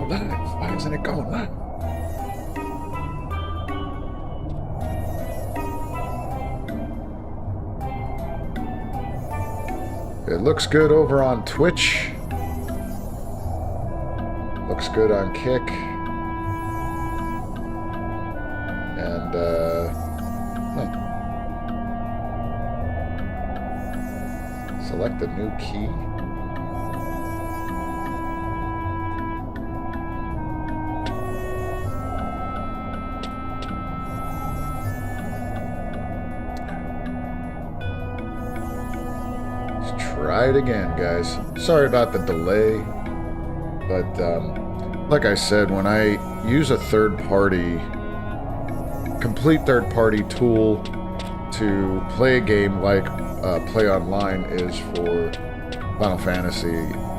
live. Why isn't it going live? It looks good over on Twitch. Looks good on Kick. And, select a new key. Try it again, guys. Sorry about the delay, but like I said, when I use a complete third-party tool to play a game like Play Online is for Final Fantasy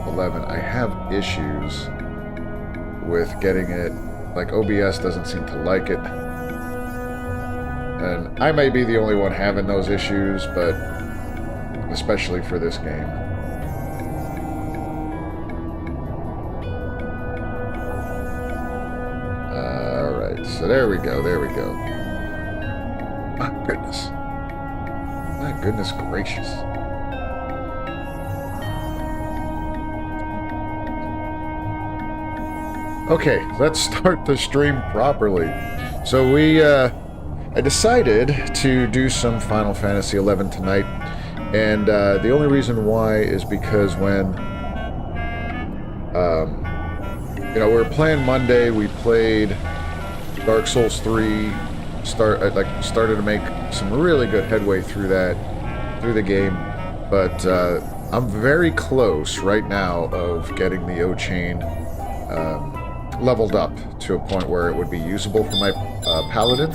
11, I have issues with getting it. Like, OBS doesn't seem to like it, and I may be the only one having those issues, but especially for this game. Alright, so there we go, there we go. My goodness. My goodness gracious. Okay, let's start the stream properly. So I decided to do some Final Fantasy 11 tonight. And the only reason why is because when, we were playing Monday, we played Dark Souls 3, started to make some really good headway through the game, but I'm very close right now of getting the OCHAIN leveled up to a point where it would be usable for my Paladin.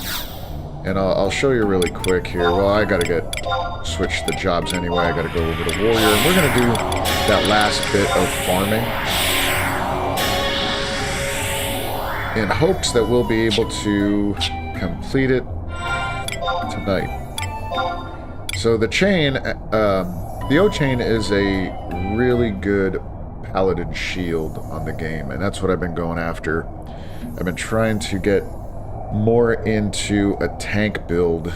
And I'll show you really quick here. Well, I gotta switch the jobs anyway. I gotta go over to Warrior, and we're gonna do that last bit of farming in hopes that we'll be able to complete it tonight. So the chain, the OCHAIN is a really good Paladin shield on the game, and that's what I've been going after. I've been trying to get more into a tank build,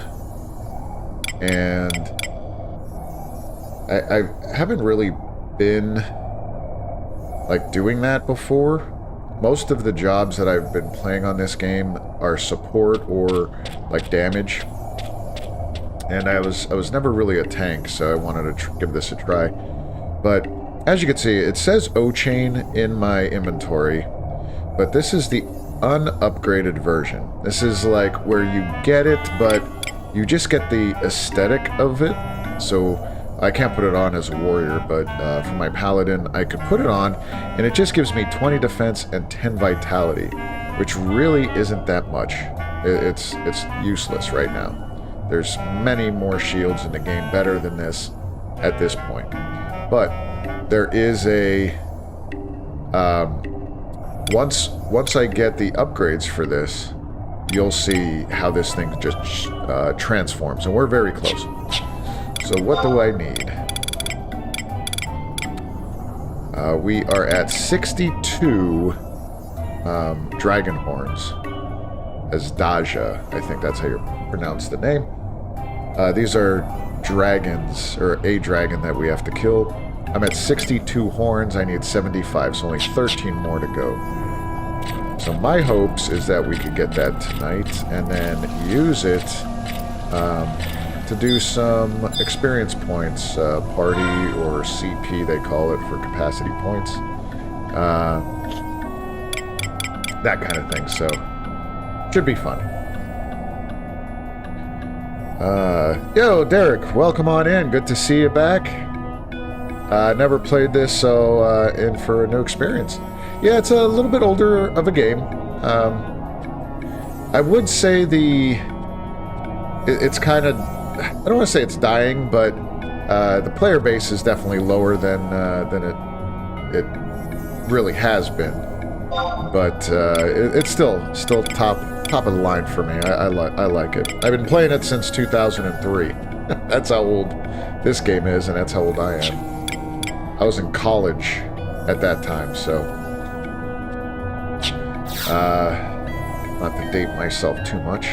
and I haven't really been like doing that before. Most of the jobs that I've been playing on this game are support or like damage, and I was never really a tank, so I wanted to give this a try. But as you can see, it says OCHAIN in my inventory, but this is the unupgraded version. This is like where you get it, but you just get the aesthetic of it. So I can't put it on as a warrior, but for my paladin, I could put it on, and it just gives me 20 defense and 10 vitality, which really isn't that much. It's useless right now. There's many more shields in the game better than this at this point. But there is a once I get the upgrades for this, you'll see how this thing just transforms, and we're very close. So what do I need? We are at 62 dragon horns. As Daja, I think that's how you pronounce the name. These are dragons, or a dragon that we have to kill. I'm at 62 horns, I need 75, so only 13 more to go. So my hopes is that we could get that tonight, and then use it to do some experience points, party or CP they call it for capacity points. That kind of thing, so should be fun. Yo, Derek, welcome on in. Good to see you back. Never played this, so in for a new experience. Yeah, it's a little bit older of a game. I would say it's kind of, I don't want to say it's dying, but the player base is definitely lower than it really has been. But it's still top of the line for me. I like it. I've been playing it since 2003. That's how old this game is, and that's how old I am. I was in college at that time, so Not to date myself too much.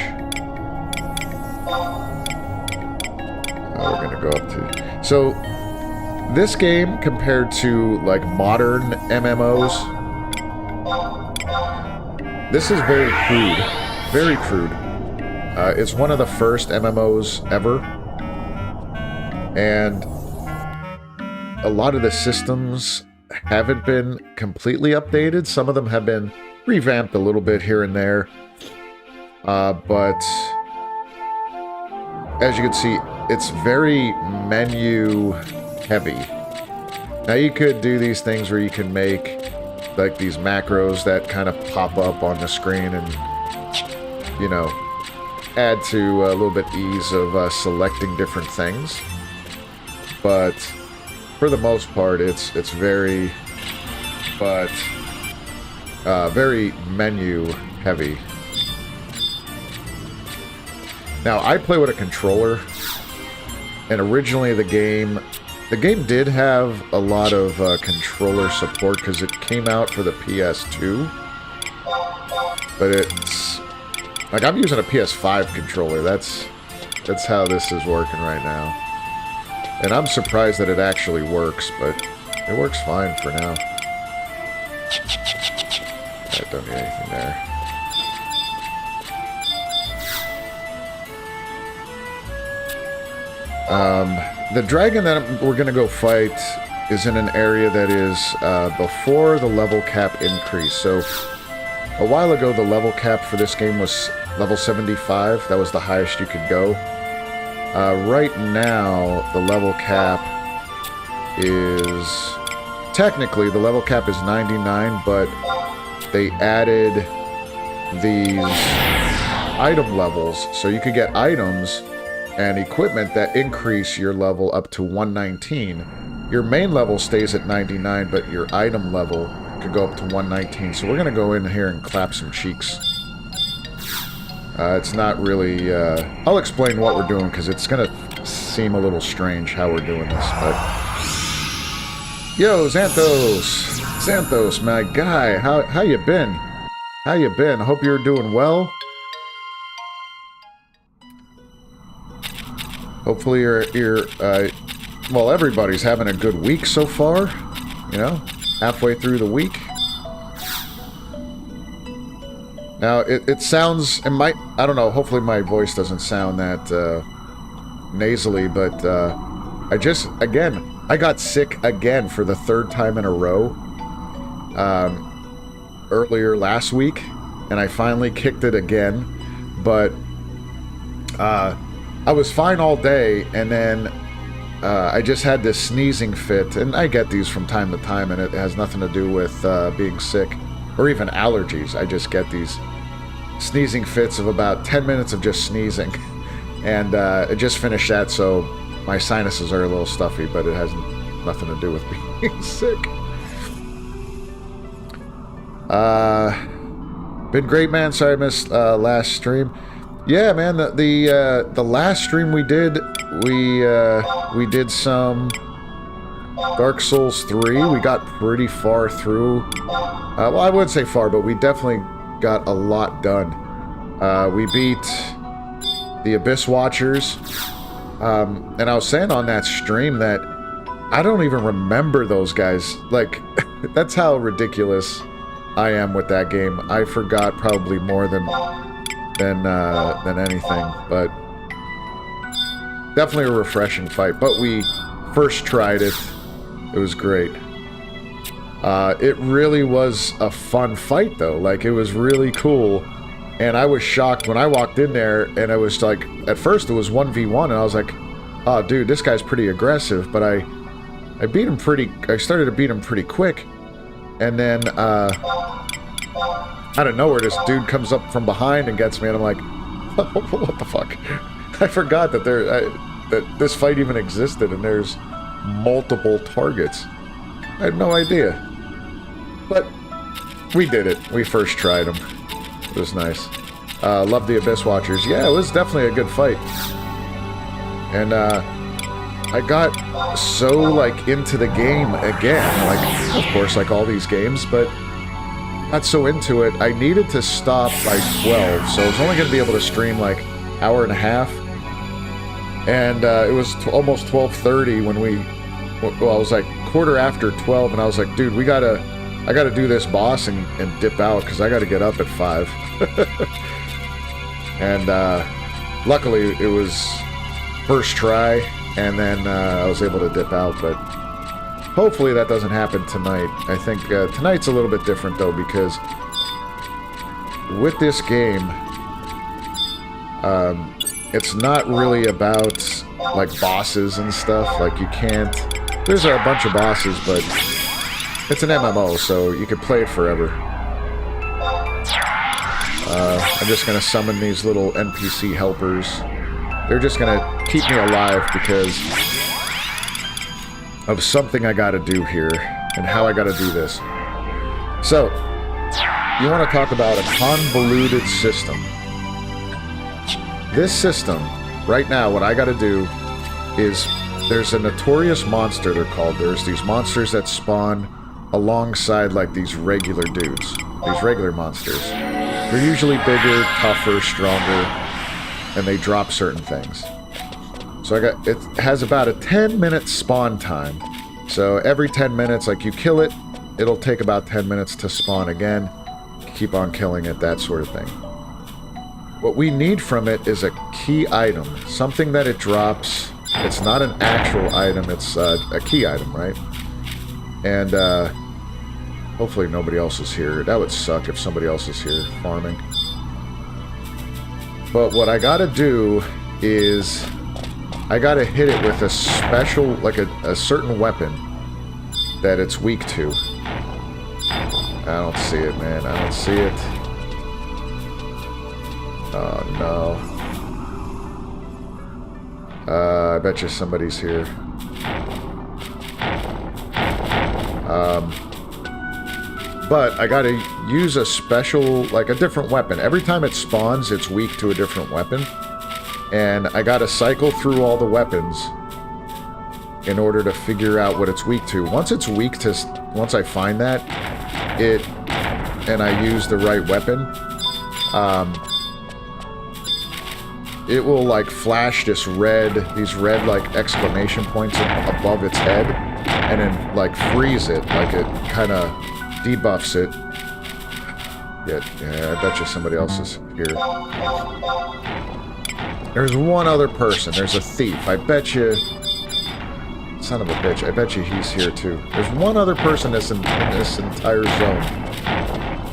We're gonna go up to... So, this game, compared to, like, modern MMOs, this is very crude. Very crude. It's one of the first MMOs ever. And a lot of the systems haven't been completely updated. Some of them have been revamped a little bit here and there. But as you can see, it's very menu heavy. Now you could do these things where you can make like these macros that kind of pop up on the screen and, you know, add to a little bit ease of selecting different things. But for the most part, it's very, very menu heavy. Now, I play with a controller, and originally the game did have a lot of controller support because it came out for the PS2, but it's like I'm using a PS5 controller. That's how this is working right now, and I'm surprised that it actually works, but it works fine for now. I don't need anything there. The dragon that we're going to go fight is in an area that is before the level cap increase. So, a while ago, the level cap for this game was level 75. That was the highest you could go. Right now, the level cap is... Technically, the level cap is 99, but they added these item levels, so you could get items and equipment that increase your level up to 119. Your main level stays at 99, but your item level could go up to 119. So we're going to go in here and clap some cheeks. It's not really... I'll explain what we're doing, because it's going to seem a little strange how we're doing this, but... Yo, Xanthos! Xanthos, my guy, how you been? How you been? I hope you're doing well. Hopefully you're well, everybody's having a good week so far, you know, halfway through the week. Now, it sounds, I don't know, hopefully my voice doesn't sound that nasally, but I got sick again for the third time in a row earlier last week, and I finally kicked it again, but I was fine all day, and then I just had this sneezing fit, and I get these from time to time, and it has nothing to do with being sick, or even allergies. I just get these sneezing fits of about 10 minutes of just sneezing, and I just finished that, so my sinuses are a little stuffy, but it has nothing to do with being sick. Been great, man. Sorry I missed last stream. Yeah, man, the last stream we did did some Dark Souls 3. We got pretty far through. Well, I wouldn't say far, but we definitely got a lot done. We beat the Abyss Watchers. And I was saying on that stream that I don't even remember those guys. Like, that's how ridiculous I am with that game. I forgot probably more than anything, but definitely a refreshing fight. But we first tried it. It was great. It really was a fun fight, though. Like, it was really cool. And I was shocked when I walked in there, and I was like, at first it was 1v1, and I was like, oh, dude, this guy's pretty aggressive. But I started to beat him pretty quick. And then, out of nowhere, this dude comes up from behind and gets me, and I'm like, what the fuck? I forgot that that this fight even existed, and there's multiple targets. I had no idea. But we did it. We first tried them. It was nice. Love the Abyss Watchers. Yeah, it was definitely a good fight. And I got so, like, into the game again. Like, of course, like all these games, but got so into it, I needed to stop by 12, so I was only going to be able to stream like hour and a half. And it was almost 12:30 when well, I was like quarter after 12, and I was like, dude, I gotta do this boss and dip out, because I gotta get up at 5. And luckily it was first try, and then I was able to dip out, but hopefully that doesn't happen tonight. I think tonight's a little bit different, though, because with this game, it's not really about, like, bosses and stuff. Like, you can't... There's a bunch of bosses, but it's an MMO, so you can play it forever. I'm just going to summon these little NPC helpers. They're just going to keep me alive because of something I got to do here and how I got to do this. So, you want to talk about a convoluted system. This system, right now, what I got to do is, there's a notorious monster, they're called. There's these monsters that spawn alongside, like, these regular dudes. These regular monsters. They're usually bigger, tougher, stronger, and they drop certain things. So it has about a 10-minute spawn time. So every 10 minutes, like, you kill it, it'll take about 10 minutes to spawn again. Keep on killing it, that sort of thing. What we need from it is a key item. Something that it drops. It's not an actual item, it's a key item, right? And hopefully nobody else is here. That would suck if somebody else is here farming. But what I gotta do is I gotta hit it with a special, like a certain weapon that it's weak to. I don't see it, man. I don't see it. Oh, no. I bet you somebody's here. But I gotta use a special, like a different weapon. Every time it spawns, it's weak to a different weapon. And I gotta cycle through all the weapons in order to figure out what it's weak to. Once it's weak to, once I find that, and I use the right weapon, it will, like, flash these red, like, exclamation points above its head, and then, like, freeze it, like, it kind of debuffs it. Yeah, I bet you somebody else is here. There's one other person. There's a thief. I bet you... Son of a bitch. I bet you he's here, too. There's one other person that's in this entire zone.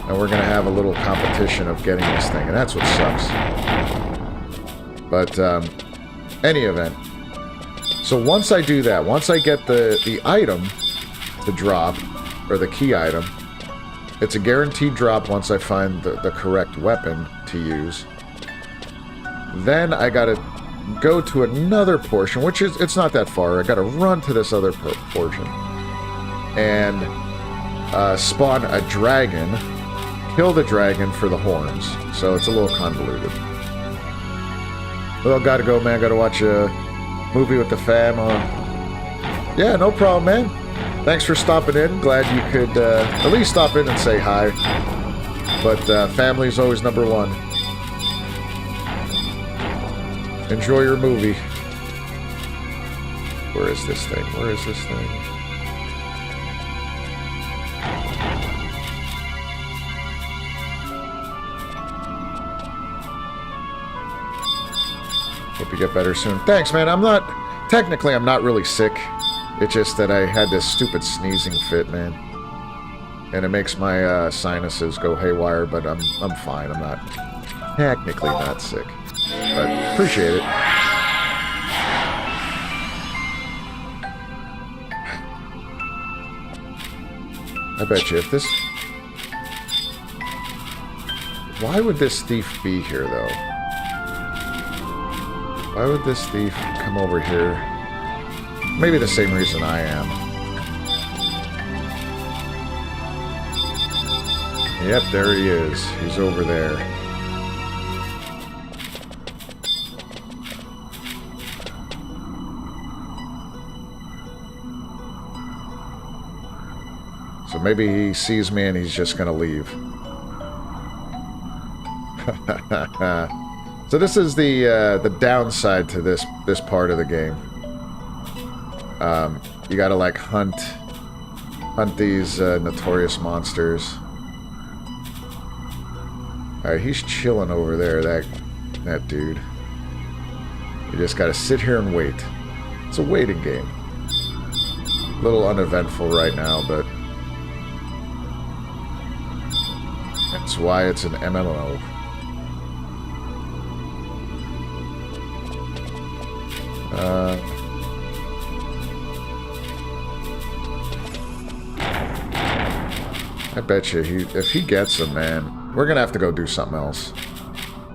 And we're going to have a little competition of getting this thing, and that's what sucks. But, any event. So once I do that, once I get the item to drop, or the key item, it's a guaranteed drop once I find the correct weapon to use. Then I gotta go to another portion, which is, it's not that far. I gotta run to this other portion. And spawn a dragon, kill the dragon for the horns. So it's a little convoluted. Well, gotta go, man. Gotta watch a movie with the fam. Yeah, no problem, man. Thanks for stopping in. Glad you could at least stop in and say hi. But family's always number one. Enjoy your movie. Where is this thing? Where is this thing? Hope you get better soon. Thanks, man. Technically, I'm not really sick. It's just that I had this stupid sneezing fit, man. And it makes my sinuses go haywire, but I'm fine. I'm not technically not sick. But appreciate it. I bet you if this... Why would this thief be here, though? Why would this thief come over here? Maybe the same reason I am. Yep, there he is. He's over there. So maybe he sees me and he's just gonna leave. So this is the downside to this part of the game. You gotta like hunt these notorious monsters. All right, he's chilling over there. That dude. You just gotta sit here and wait. It's a waiting game. A little uneventful right now, but that's why it's an MMO. I bet you if he gets him, man, we're gonna have to go do something else.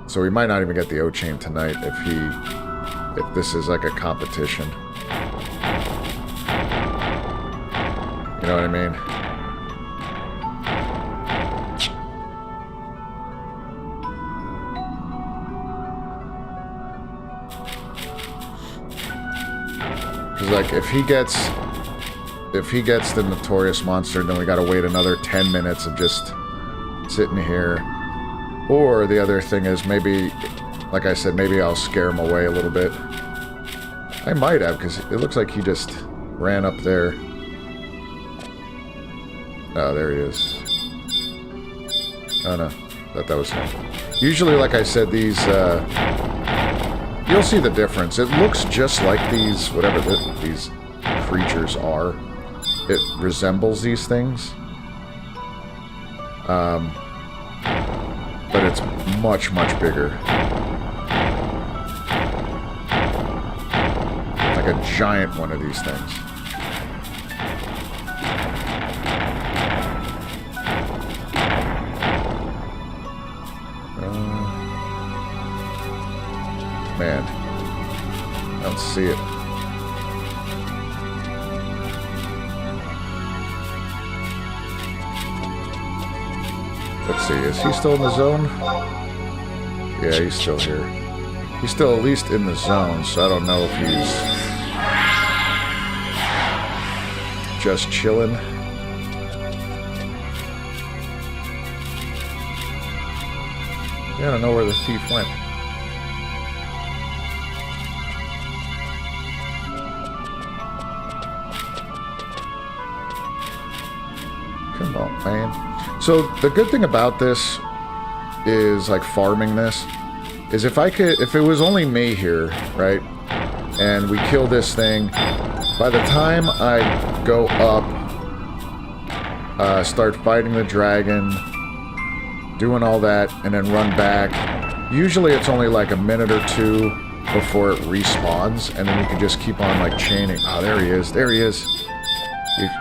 So we might not even get the OCHAIN tonight if this is like a competition. You know what I mean? Because like if he gets the notorious monster, then we gotta wait another 10 minutes of just sitting here. Or the other thing is maybe, like I said, maybe I'll scare him away a little bit. I might have, because it looks like he just ran up there. Oh, there he is. Oh no, thought that was him. Usually, like I said, these, you'll see the difference. It looks just like these, whatever these creatures are. It resembles these things. But it's much, much bigger. Like a giant one of these things. Man, I don't see it. Let's see, is he still in the zone? Yeah, he's still here. He's still at least in the zone, so I don't know if he's just chilling. Yeah, I don't know where the thief went. Come on, man. So the good thing about this is like farming this is if it was only me here, right? And we kill this thing, by the time I go up, start fighting the dragon, doing all that, and then run back, usually it's only like a minute or two before it respawns, and then you can just keep on like chaining. Oh, there he is. There he is.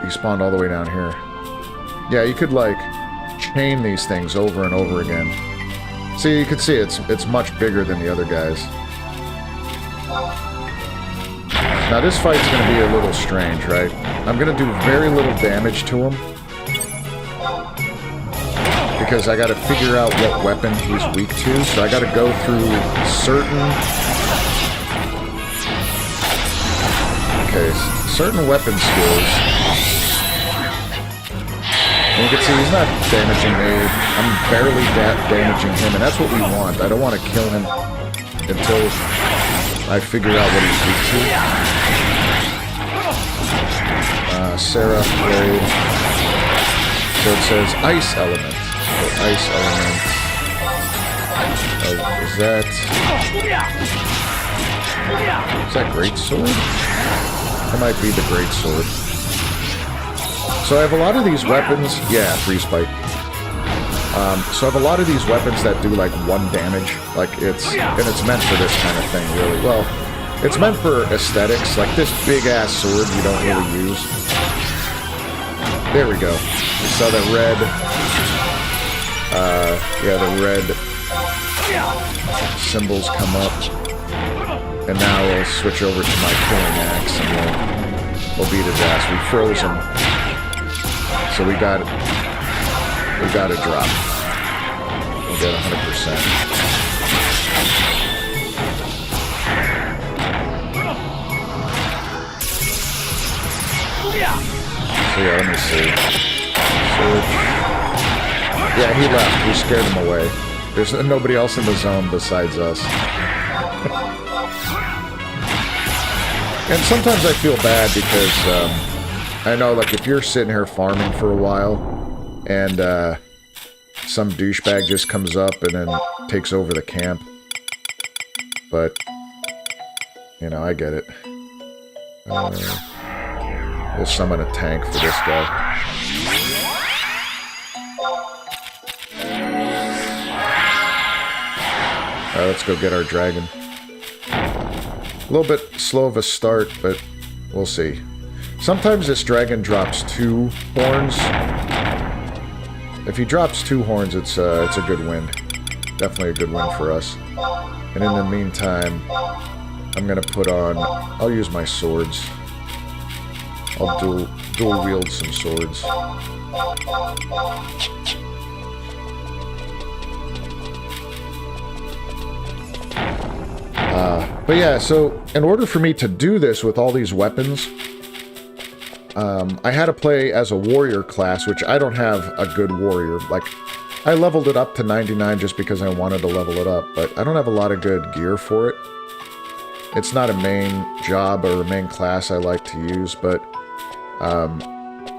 He spawned all the way down here. Yeah, you could like chain these things over and over again. See, you can see it's much bigger than the other guys. Now this fight's gonna be a little strange, right? I'm gonna do very little damage to him because I gotta figure out what weapon he's weak to, so I gotta go through certain weapon skills. And you can see he's not damaging me. I'm barely damaging him, and that's what we want. I don't want to kill him until I figure out what he's weak to. Sarah, Larry. So it says Ice Element. So Ice Element. Is that Great Sword? That might be the Great Sword. So I have a lot of these weapons, yeah, free spike. So I have a lot of these weapons that do like 1 damage, and it's meant for this kind of thing, really. Well, it's meant for aesthetics, like this big ass sword you don't really use. There we go. You saw that red, yeah, the red symbols come up, and now we'll switch over to my killing axe and we'll beat his ass. We froze him. So we got a drop. We'll get 100%. So yeah, let me see. Search. Yeah, he left. We scared him away. There's nobody else in the zone besides us. And sometimes I feel bad because I know, like, if you're sitting here farming for a while and some douchebag just comes up and then takes over the camp. But, you know, I get it. We'll summon a tank for this guy. Alright, let's go get our dragon. A little bit slow of a start, but we'll see. Sometimes this dragon drops 2 horns. If he drops 2 horns, it's a good win. Definitely a good win for us. And in the meantime, I'm gonna put on... I'll use my swords. I'll dual wield some swords. But yeah, so in order for me to do this with all these weapons, I had to play as a warrior class, which I don't have a good warrior. Like, I leveled it up to 99 just because I wanted to level it up, but I don't have a lot of good gear for it. It's not a main job or a main class I like to use, but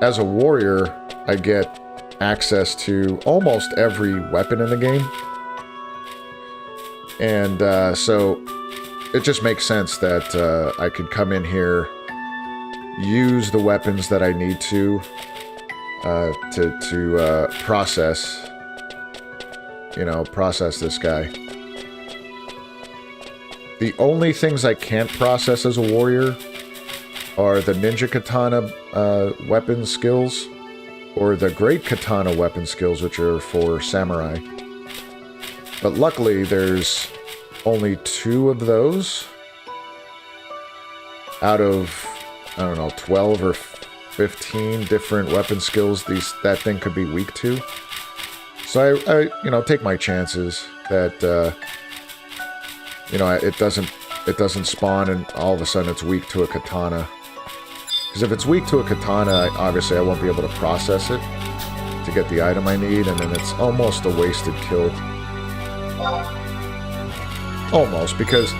as a warrior, I get access to almost every weapon in the game. And so it just makes sense that I could come in here, use the weapons that I need to process, you know, process this guy. The only things I can't process as a warrior are the ninja katana weapon skills, or the great katana weapon skills, which are for samurai. But luckily, there's only 2 of those out of, I don't know, 12 or 15 different weapon skills that thing could be weak to. So I you know, take my chances that you know, it doesn't spawn and all of a sudden it's weak to a katana. Because if it's weak to a katana, obviously I won't be able to process it to get the item I need, and then it's almost a wasted kill. Almost, because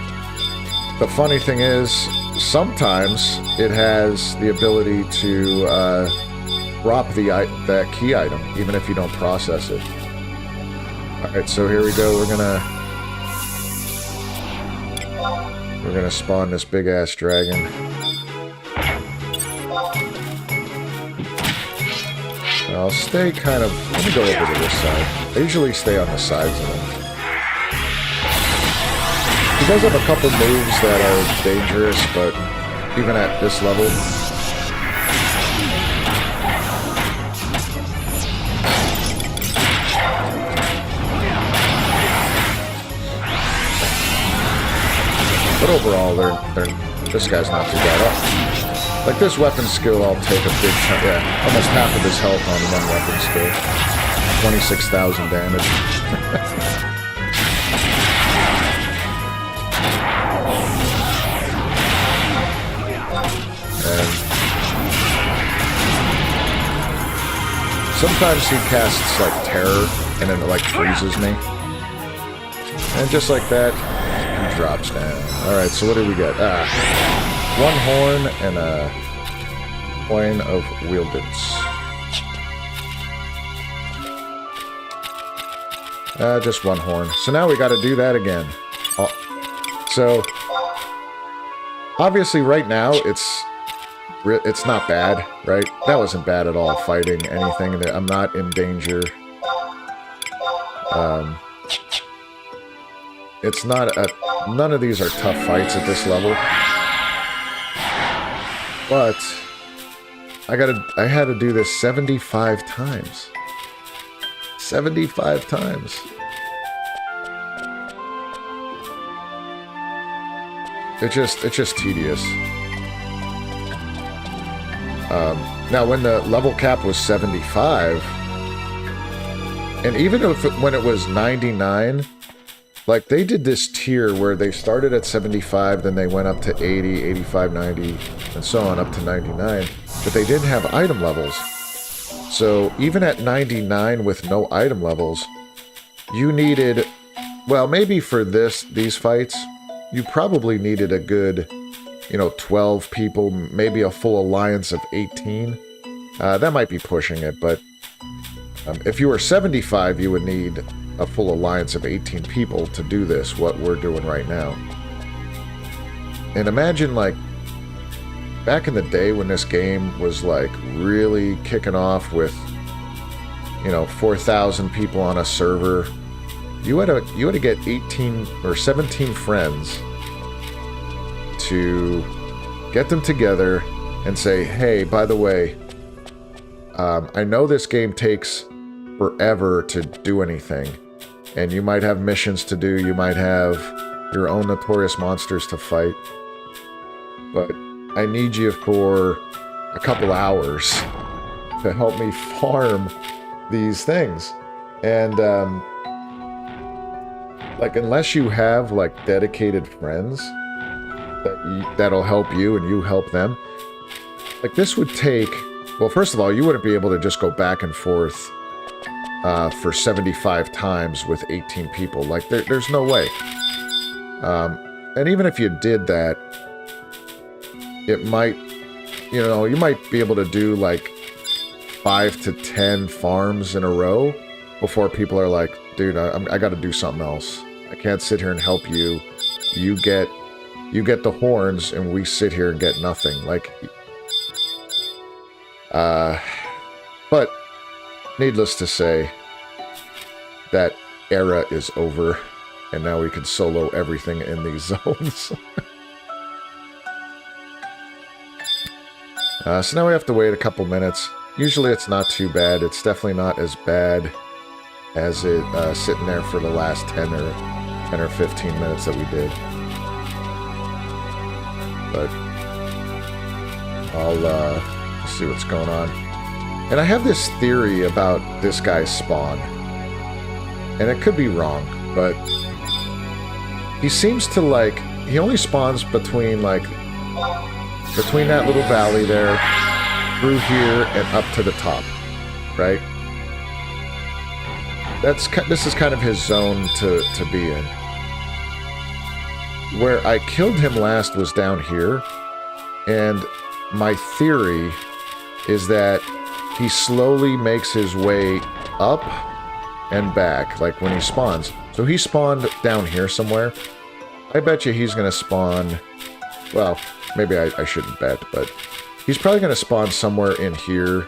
the funny thing is, sometimes it has the ability to drop that key item, even if you don't process it. Alright, so here we go. We're gonna spawn this big-ass dragon. I'll stay kind of... Let me go over to this side. I usually stay on the sides of them. He does have a couple moves that are dangerous, but even at this level... But overall, this guy's not too bad. Like, this weapon skill, I'll take a big chunk. Yeah, almost half of his health on one weapon skill. 26,000 damage. And sometimes he casts, like, terror, and then it, like, freezes me. And just like that, he drops down. Alright, so what do we get? 1 horn and a coin of wieldits. Just 1 horn. So now we gotta do that again. So, obviously right now, it's not bad, right? That wasn't bad at all, fighting anything. I'm not in danger. It's not none of these are tough fights at this level. But I had to do this 75 times. 75 times. It's just tedious. Now when the level cap was 75, and even when it was 99, like, they did this tier where they started at 75, then they went up to 80, 85, 90, and so on, up to 99. But they didn't have item levels. So even at 99 with no item levels, you needed, well, maybe for these fights, you probably needed a good, 12 people, maybe a full alliance of 18. That might be pushing it, but if you were 75, you would need a full alliance of 18 people to do this, what we're doing right now. And imagine, like, back in the day when this game was, like, really kicking off with, 4,000 people on a server, you had to get 18 or 17 friends to get them together and say, hey, by the way, I know this game takes forever to do anything, and you might have missions to do, you might have your own notorious monsters to fight, but I need you for a couple hours to help me farm these things. And like, unless you have like dedicated friends that'll help you and you help them, like, this would take, well, first of all, you wouldn't be able to just go back and forth for 75 times with 18 people. Like, there's no way. And even if you did that, it might, you might be able to do like 5 to 10 farms in a row before people are like, dude, I got to do something else. I can't sit here and help you. You get the horns, and we sit here and get nothing. Like, but needless to say, that era is over, and now we can solo everything in these zones. So now we have to wait a couple minutes. Usually it's not too bad. It's definitely not as bad as it sitting there for the last 10 or 15 minutes that we did. But I'll see what's going on. And I have this theory about this guy's spawn. And it could be wrong, but he seems to, like, he only spawns between that little valley there, through here, and up to the top, right? This is kind of his zone to be in. Where I killed him last was down here, and my theory is that he slowly makes his way up and back, like when he spawns. So he spawned down here somewhere. I bet you he's going to spawn, well, maybe I shouldn't bet, but he's probably going to spawn somewhere in here,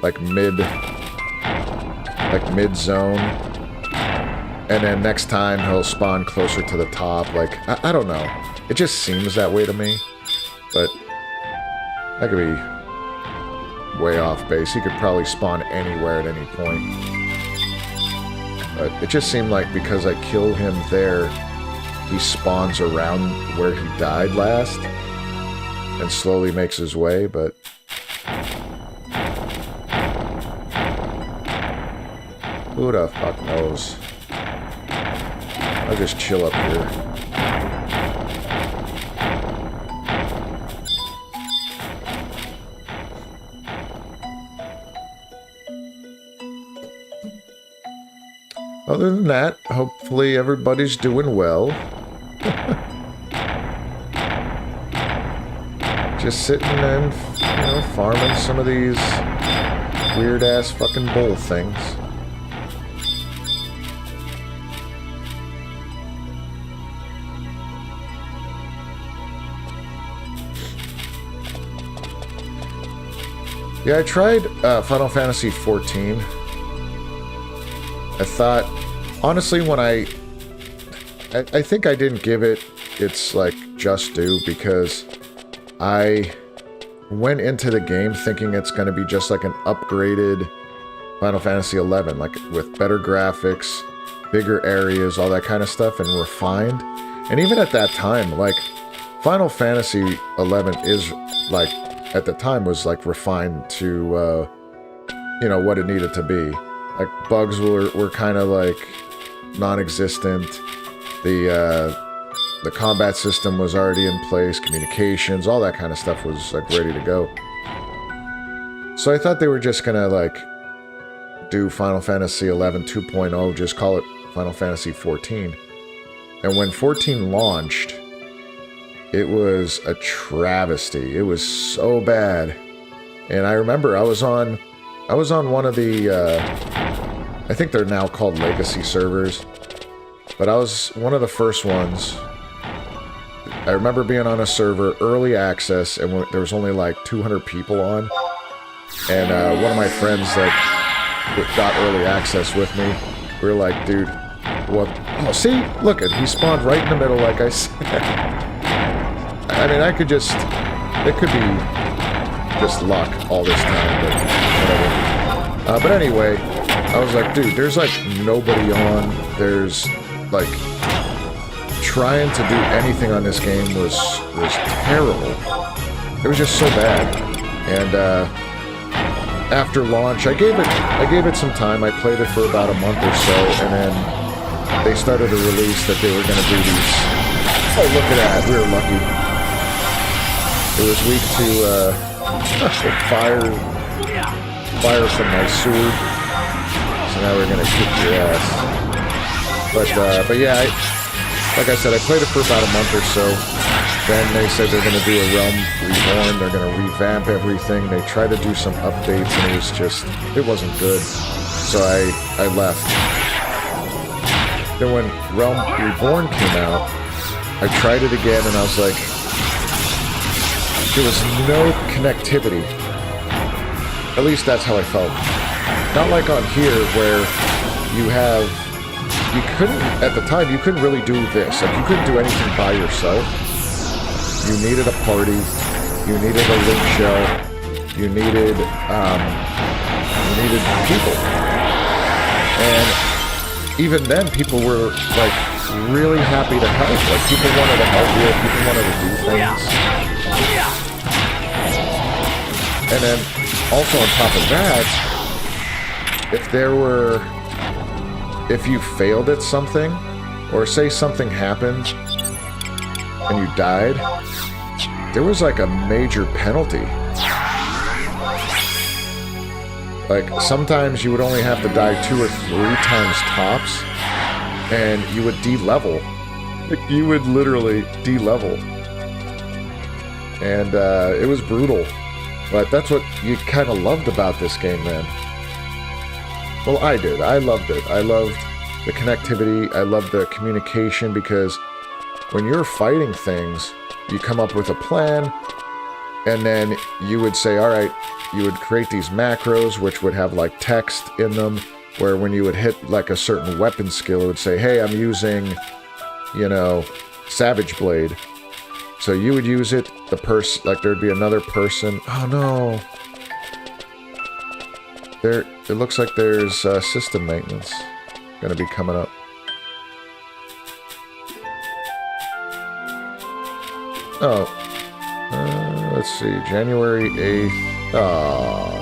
like mid-zone. And then next time he'll spawn closer to the top. Like, I don't know. It just seems that way to me. But that could be way off base. He could probably spawn anywhere at any point. But it just seemed like because I killed him there, he spawns around where he died last and slowly makes his way, but who the fuck knows? I'll just chill up here. Other than that, hopefully everybody's doing well. Just sitting and, farming some of these weird-ass fucking bull things. Yeah, I tried Final Fantasy XIV. I thought, honestly, when I think I didn't give it its, like, just due, because I went into the game thinking it's going to be just like an upgraded Final Fantasy XI, like with better graphics, bigger areas, all that kind of stuff, and refined. And even at that time, like, Final Fantasy XI is, like, at the time was, like, refined to, what it needed to be. Like, bugs were kind of, like, non-existent. The combat system was already in place, communications, all that kind of stuff was, like, ready to go. So So I thought they were just gonna, like, do Final Fantasy XI 2.0, just call it Final Fantasy 14. And when 14 launched, it was a travesty. It was so bad. And I remember I was on one of the, I think they're now called Legacy servers, but I was one of the first ones. I remember being on a server, early access, and there was only like 200 people on. And one of my friends that got early access with me, we were like, dude, what? Oh, see? Look, he spawned right in the middle, like I said. I mean, I could just... It could be just luck all this time, but whatever. But anyway, I was like, dude, there's like nobody on. There's like... Trying to do anything on this game was terrible. It was just so bad. And after launch, I gave it some time. I played it for about a month or so, and then they started a release that they were going to do these. Oh, look at that! We were lucky. It was weak to fire from my sword, so now we're going to kick your ass. But yeah. Like I said, I played it for about a month or so. Then they said they're going to do a Realm Reborn. They're going to revamp everything. They tried to do some updates, and it was just... It wasn't good. So I left. Then when Realm Reborn came out, I tried it again, and I was like... There was no connectivity. At least that's how I felt. Not like on here, where you have... You couldn't, at the time, you couldn't really do this. Like, you couldn't do anything by yourself. You needed a party. You needed a link shell. You needed people. And even then, people were, like, really happy to help. Like, people wanted to help you. People wanted to do things. And then, also on top of that, if you failed at something, or say something happened and you died, there was like a major penalty. Like, sometimes you would only have to die 2 or 3 times tops, and you would de-level. Like, you would literally de-level. And it was brutal. But that's what you kind of loved about this game, man. Well, I did. I loved it. I loved the connectivity. I loved the communication, because when you're fighting things, you come up with a plan, and then you would say, all right, you would create these macros, which would have like text in them, where when you would hit like a certain weapon skill, it would say, hey, I'm using, you know, Savage Blade. So you would use it, like there'd be another person. Oh no. It looks like there's system maintenance going to be coming up. Oh. Let's see. January 8th. Oh.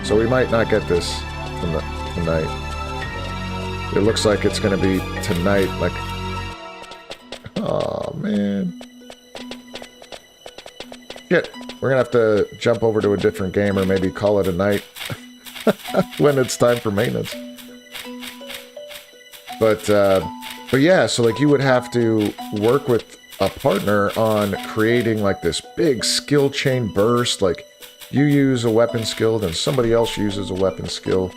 So we might not get this tonight. It looks like it's going to be tonight. Like. Oh, man. Shit. We're going to have to jump over to a different game, or maybe call it a night. When it's time for maintenance. But yeah, so like you would have to work with a partner on creating like this big skill chain burst. Like, you use a weapon skill, then somebody else uses a weapon skill,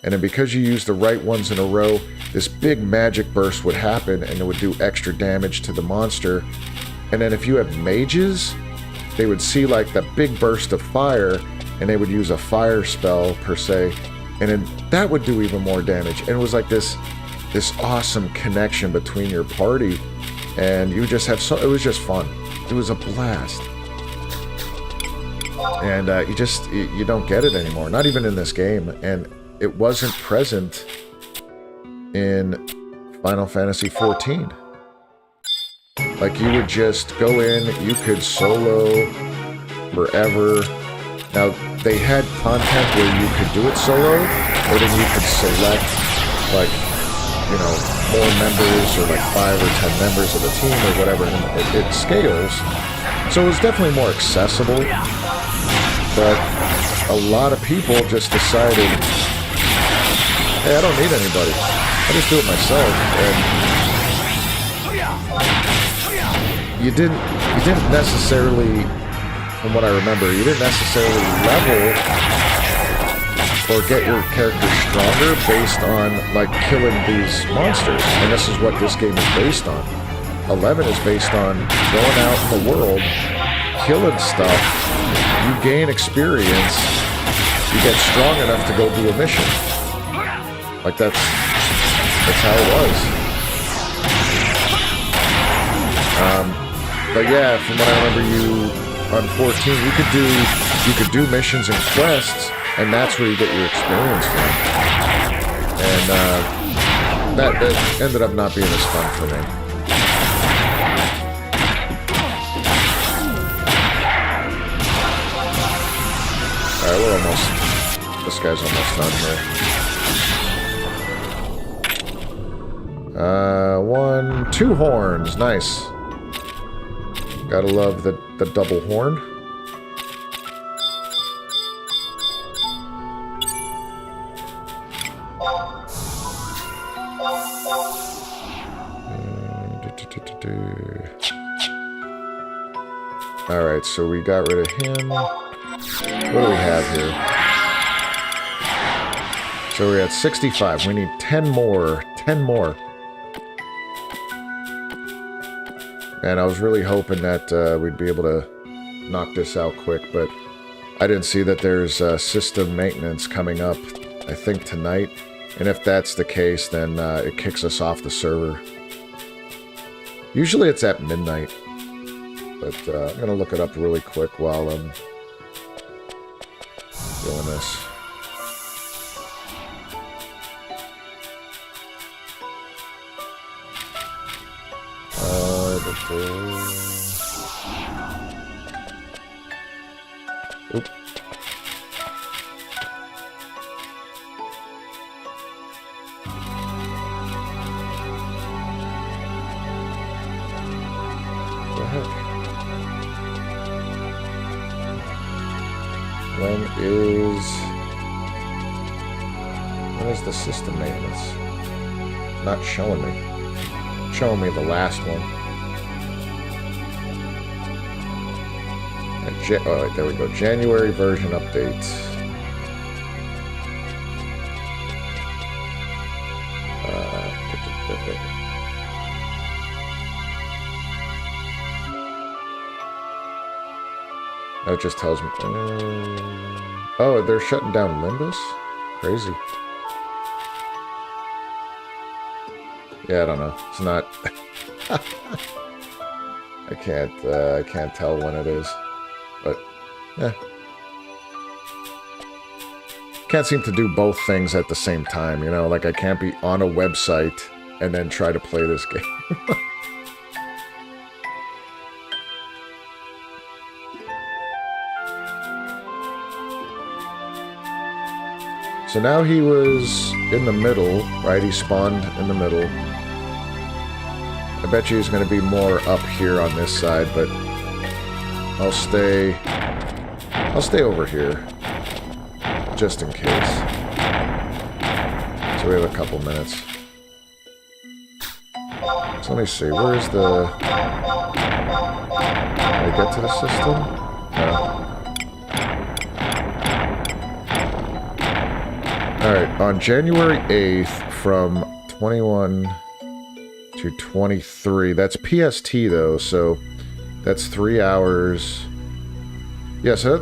and then because you use the right ones in a row, this big magic burst would happen, and it would do extra damage to the monster. And then if you have mages, they would see like the big burst of fire, and they would use a fire spell, per se, and then that would do even more damage. And it was like this awesome connection between your party, and you just have it was just fun. It was a blast. And you don't get it anymore, not even in this game, and it wasn't present in Final Fantasy XIV. Like, you would just go in, you could solo forever. Now, they had content where you could do it solo, or then you could select, like, you know, more members, or like 5 or 10 members of the team, or whatever, and it scales. So it was definitely more accessible. But a lot of people just decided, hey, I don't need anybody. I just do it myself. And you didn't necessarily, from what I remember, you didn't necessarily level or get your character stronger based on, like, killing these monsters. And this is what this game is based on. 11 is based on going out in the world, killing stuff, you gain experience, you get strong enough to go do a mission. Like, that's how it was. But yeah, from what I remember, you on 14, you could do missions and quests, and that's where you get your experience from. And that ended up not being as fun for me. Alright, we're almost... This guy's almost done here. 2 horns. Nice. Gotta love the double horn. Alright, so we got rid of him. What do we have here? So we're at 65. We need 10 more. 10 more. And I was really hoping that we'd be able to knock this out quick, but I didn't see that there's system maintenance coming up, I think, tonight. And if that's the case, then it kicks us off the server. Usually it's at midnight. But I'm going to look it up really quick while I'm doing this. Oop. What the heck? When is the system maintenance? Not showing me. Showing me the last one. Alright, there we go. January version update. Now it just tells me. Oh, they're shutting down Limbus? Crazy. Yeah, I don't know. It's not. I can't tell when it is. But, yeah. Can't seem to do both things at the same time, you know? Like, I can't be on a website and then try to play this game. So now he was in the middle, right? He spawned in the middle. I bet you he's going to be more up here on this side, but I'll stay over here, just in case. So we have a couple minutes. So let me see, where's the... Can I get to the system? No. Alright, on January 8th from 21 to 23, that's PST though, so that's 3 hours. Yeah, so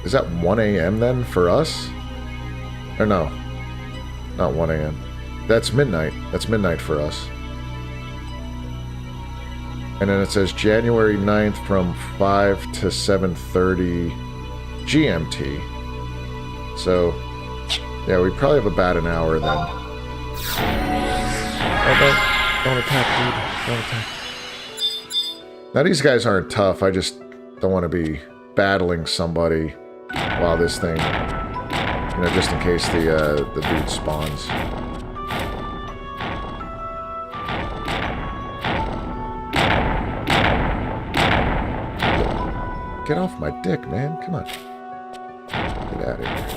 is that 1 a.m. then for us? Or no, not 1 a.m. That's midnight. That's midnight for us. And then it says January 9th from 5 to 7:30 GMT. So, yeah, we probably have about an hour then. Oh, don't attack, dude. Don't attack. Now, these guys aren't tough. I just don't want to be battling somebody while this thing, you know, just in case the dude spawns. Get off my dick, man. Come on. out of here.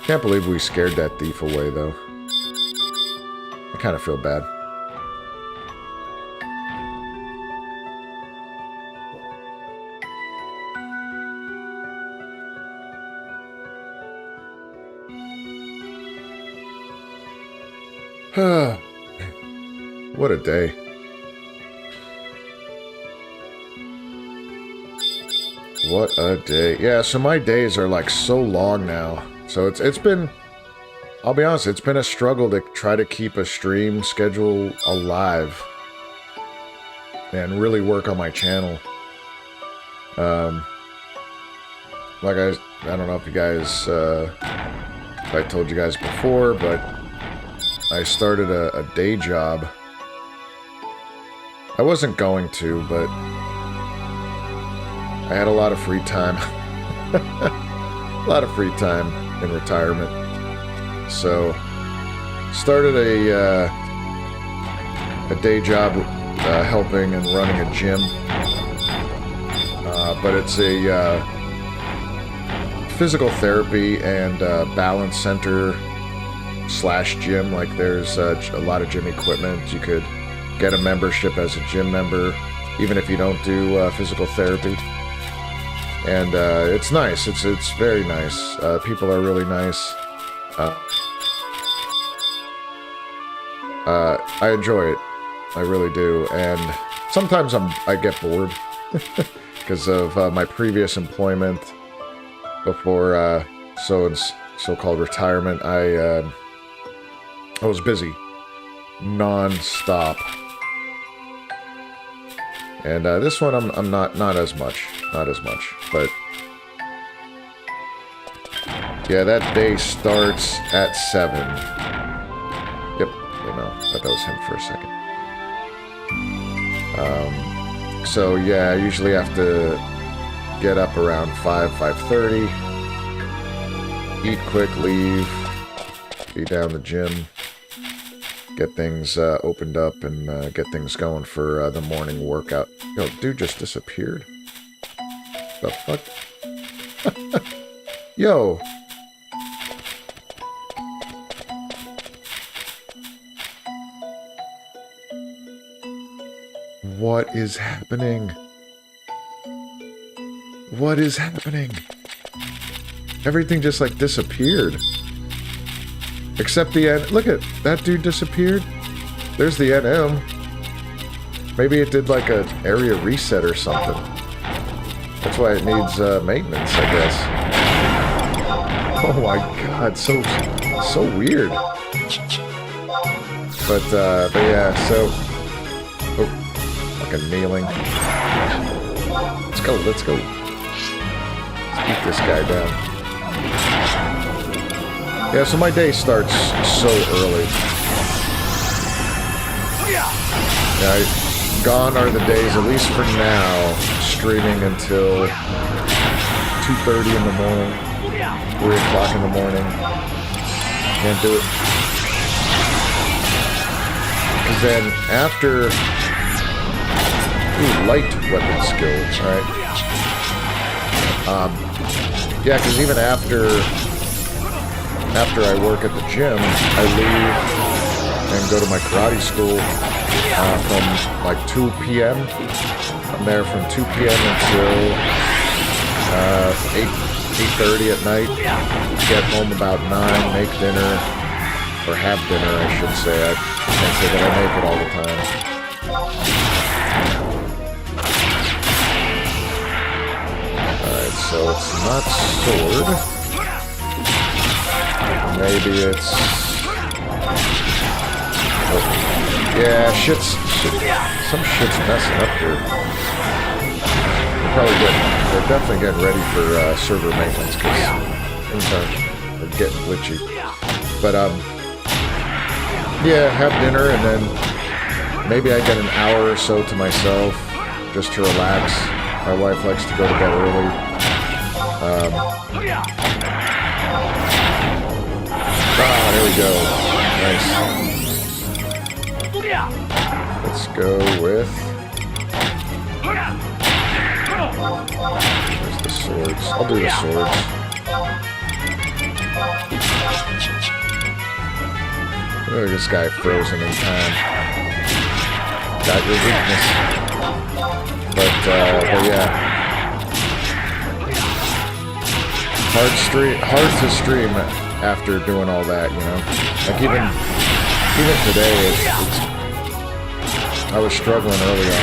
Can't believe we scared that thief away, though. I kind of feel bad. What a day. What a day. Yeah, so my days are like so long now. So it's been, I'll be honest, it's been a struggle to try to keep a stream schedule alive and really work on my channel. Like I don't know if you guys, if I told you guys before, but I started a day job. I wasn't going to, but I had a lot of free time. A lot of free time in retirement. So, started a day job helping and running a gym. But it's a physical therapy and balance center / gym. Like there's a lot of gym equipment. You could get a membership as a gym member, even if you don't do physical therapy. And it's nice. It's very nice. People are really nice. I enjoy it. I really do. And sometimes I get bored because of my previous employment before so-called retirement. I was busy non-stop. And this one I'm not as much. Not as much. But yeah, that day starts at 7. Yep, you know, I thought that was him for a second. So yeah, I usually have to get up around 5:30, eat quick, leave, be down the gym, get things opened up, and get things going for the morning workout. Yo, dude just disappeared. The fuck? Yo. What is happening? What is happening? Everything just like disappeared. Except the N. Look at that dude disappeared. There's the NM. Maybe it did like an area reset or something. That's why it needs maintenance, I guess. Oh my god, so weird. But yeah, so fucking kneeling. Let's go. Let's beat this guy down. Yeah, so my day starts so early. Yeah, gone are the days, at least for now, streaming until 2:30 in the morning, 3 o'clock in the morning. Can't do it. Because then after... Ooh, light weapon skills, alright. Yeah, because even after I work at the gym, I leave and go to my karate school from like 2 p.m. I'm there from 2 p.m. until 8:30 at night. Get home about 9, make dinner, or have dinner, I should say. I can't say that I make it all the time. Alright, so it's not sword. Maybe it's... Oh. Yeah, some shit's messing up here. They're definitely getting ready for server maintenance, because things are getting glitchy. But, yeah, have dinner, and then maybe I get an hour or so to myself, just to relax. My wife likes to go to bed early. There we go. Nice. Let's go with... There's the swords. I'll do the swords. Look at this guy frozen in time. Got your weakness. But yeah. Hard to stream after doing all that, you know? Like even today, I was struggling early on.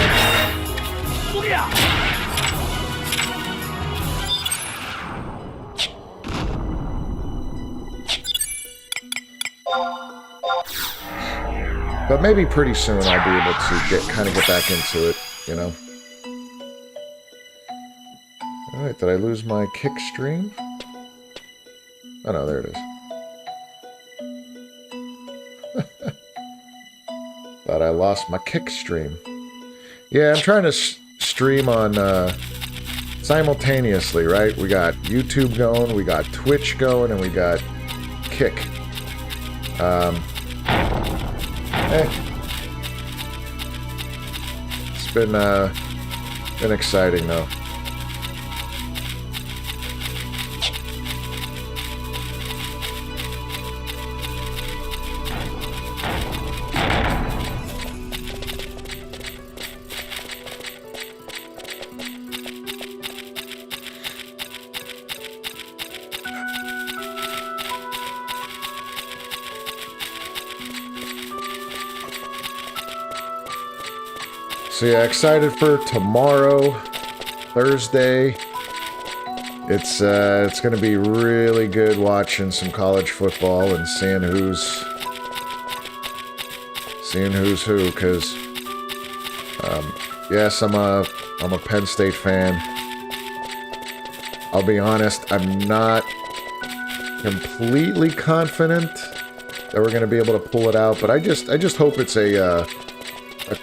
But maybe pretty soon I'll be able to kind of get back into it, you know? Alright, did I lose my kick stream? Oh no, there it is. Thought I lost my kick stream. Yeah, I'm trying to stream on simultaneously, right? We got YouTube going, we got Twitch going, and we got Kick. It's been exciting though. So yeah, excited for tomorrow, Thursday. It's gonna be really good watching some college football and seeing who's who. Cause yes, I'm a Penn State fan. I'll be honest, I'm not completely confident that we're gonna be able to pull it out, but I just hope it's a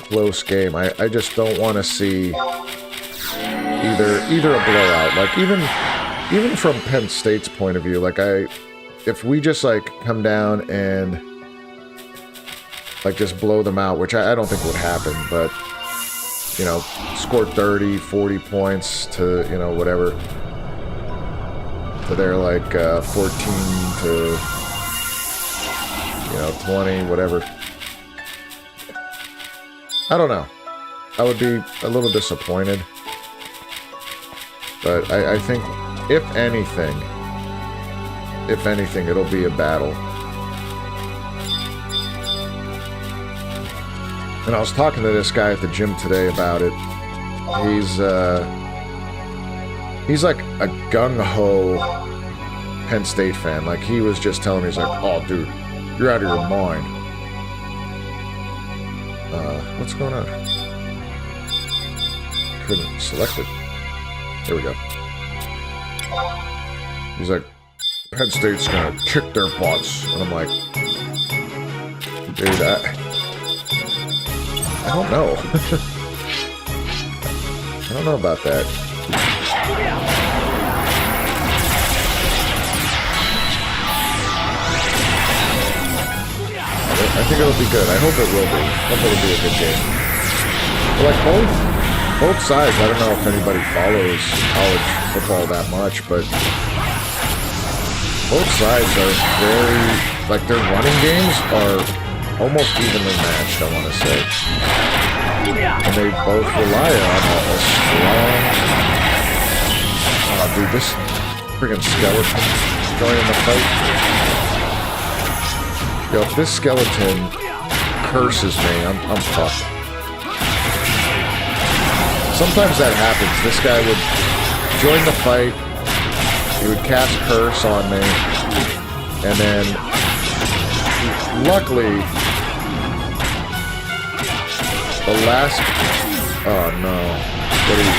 close game. I just don't want to see either a blowout. Like even from Penn State's point of view, like if we just like come down and like just blow them out, which I don't think would happen, but you know, score 30, 40 points to, you know, whatever, to their like 14 to, you know, 20, whatever. I don't know. I would be a little disappointed. But I think, if anything, it'll be a battle. And I was talking to this guy at the gym today about it. He's like a gung-ho Penn State fan. Like, he was just telling me, he's like, oh, dude, you're out of your mind. What's going on? Couldn't select it. There we go. He's like, Penn State's gonna kick their butts. And I'm like, dude, I don't know. I don't know about that. I think it'll be good. I hope it will be. I hope it'll be a good game. But like both sides, I don't know if anybody follows college football that much, but both sides are very, like, their running games are almost evenly matched, I want to say. And they both rely on a strong... Oh, dude, this friggin' skeleton joining the fight. Yo, if this skeleton curses me, I'm fucked. Sometimes that happens. This guy would join the fight, he would cast curse on me, and then, luckily, the last... Oh no. What did he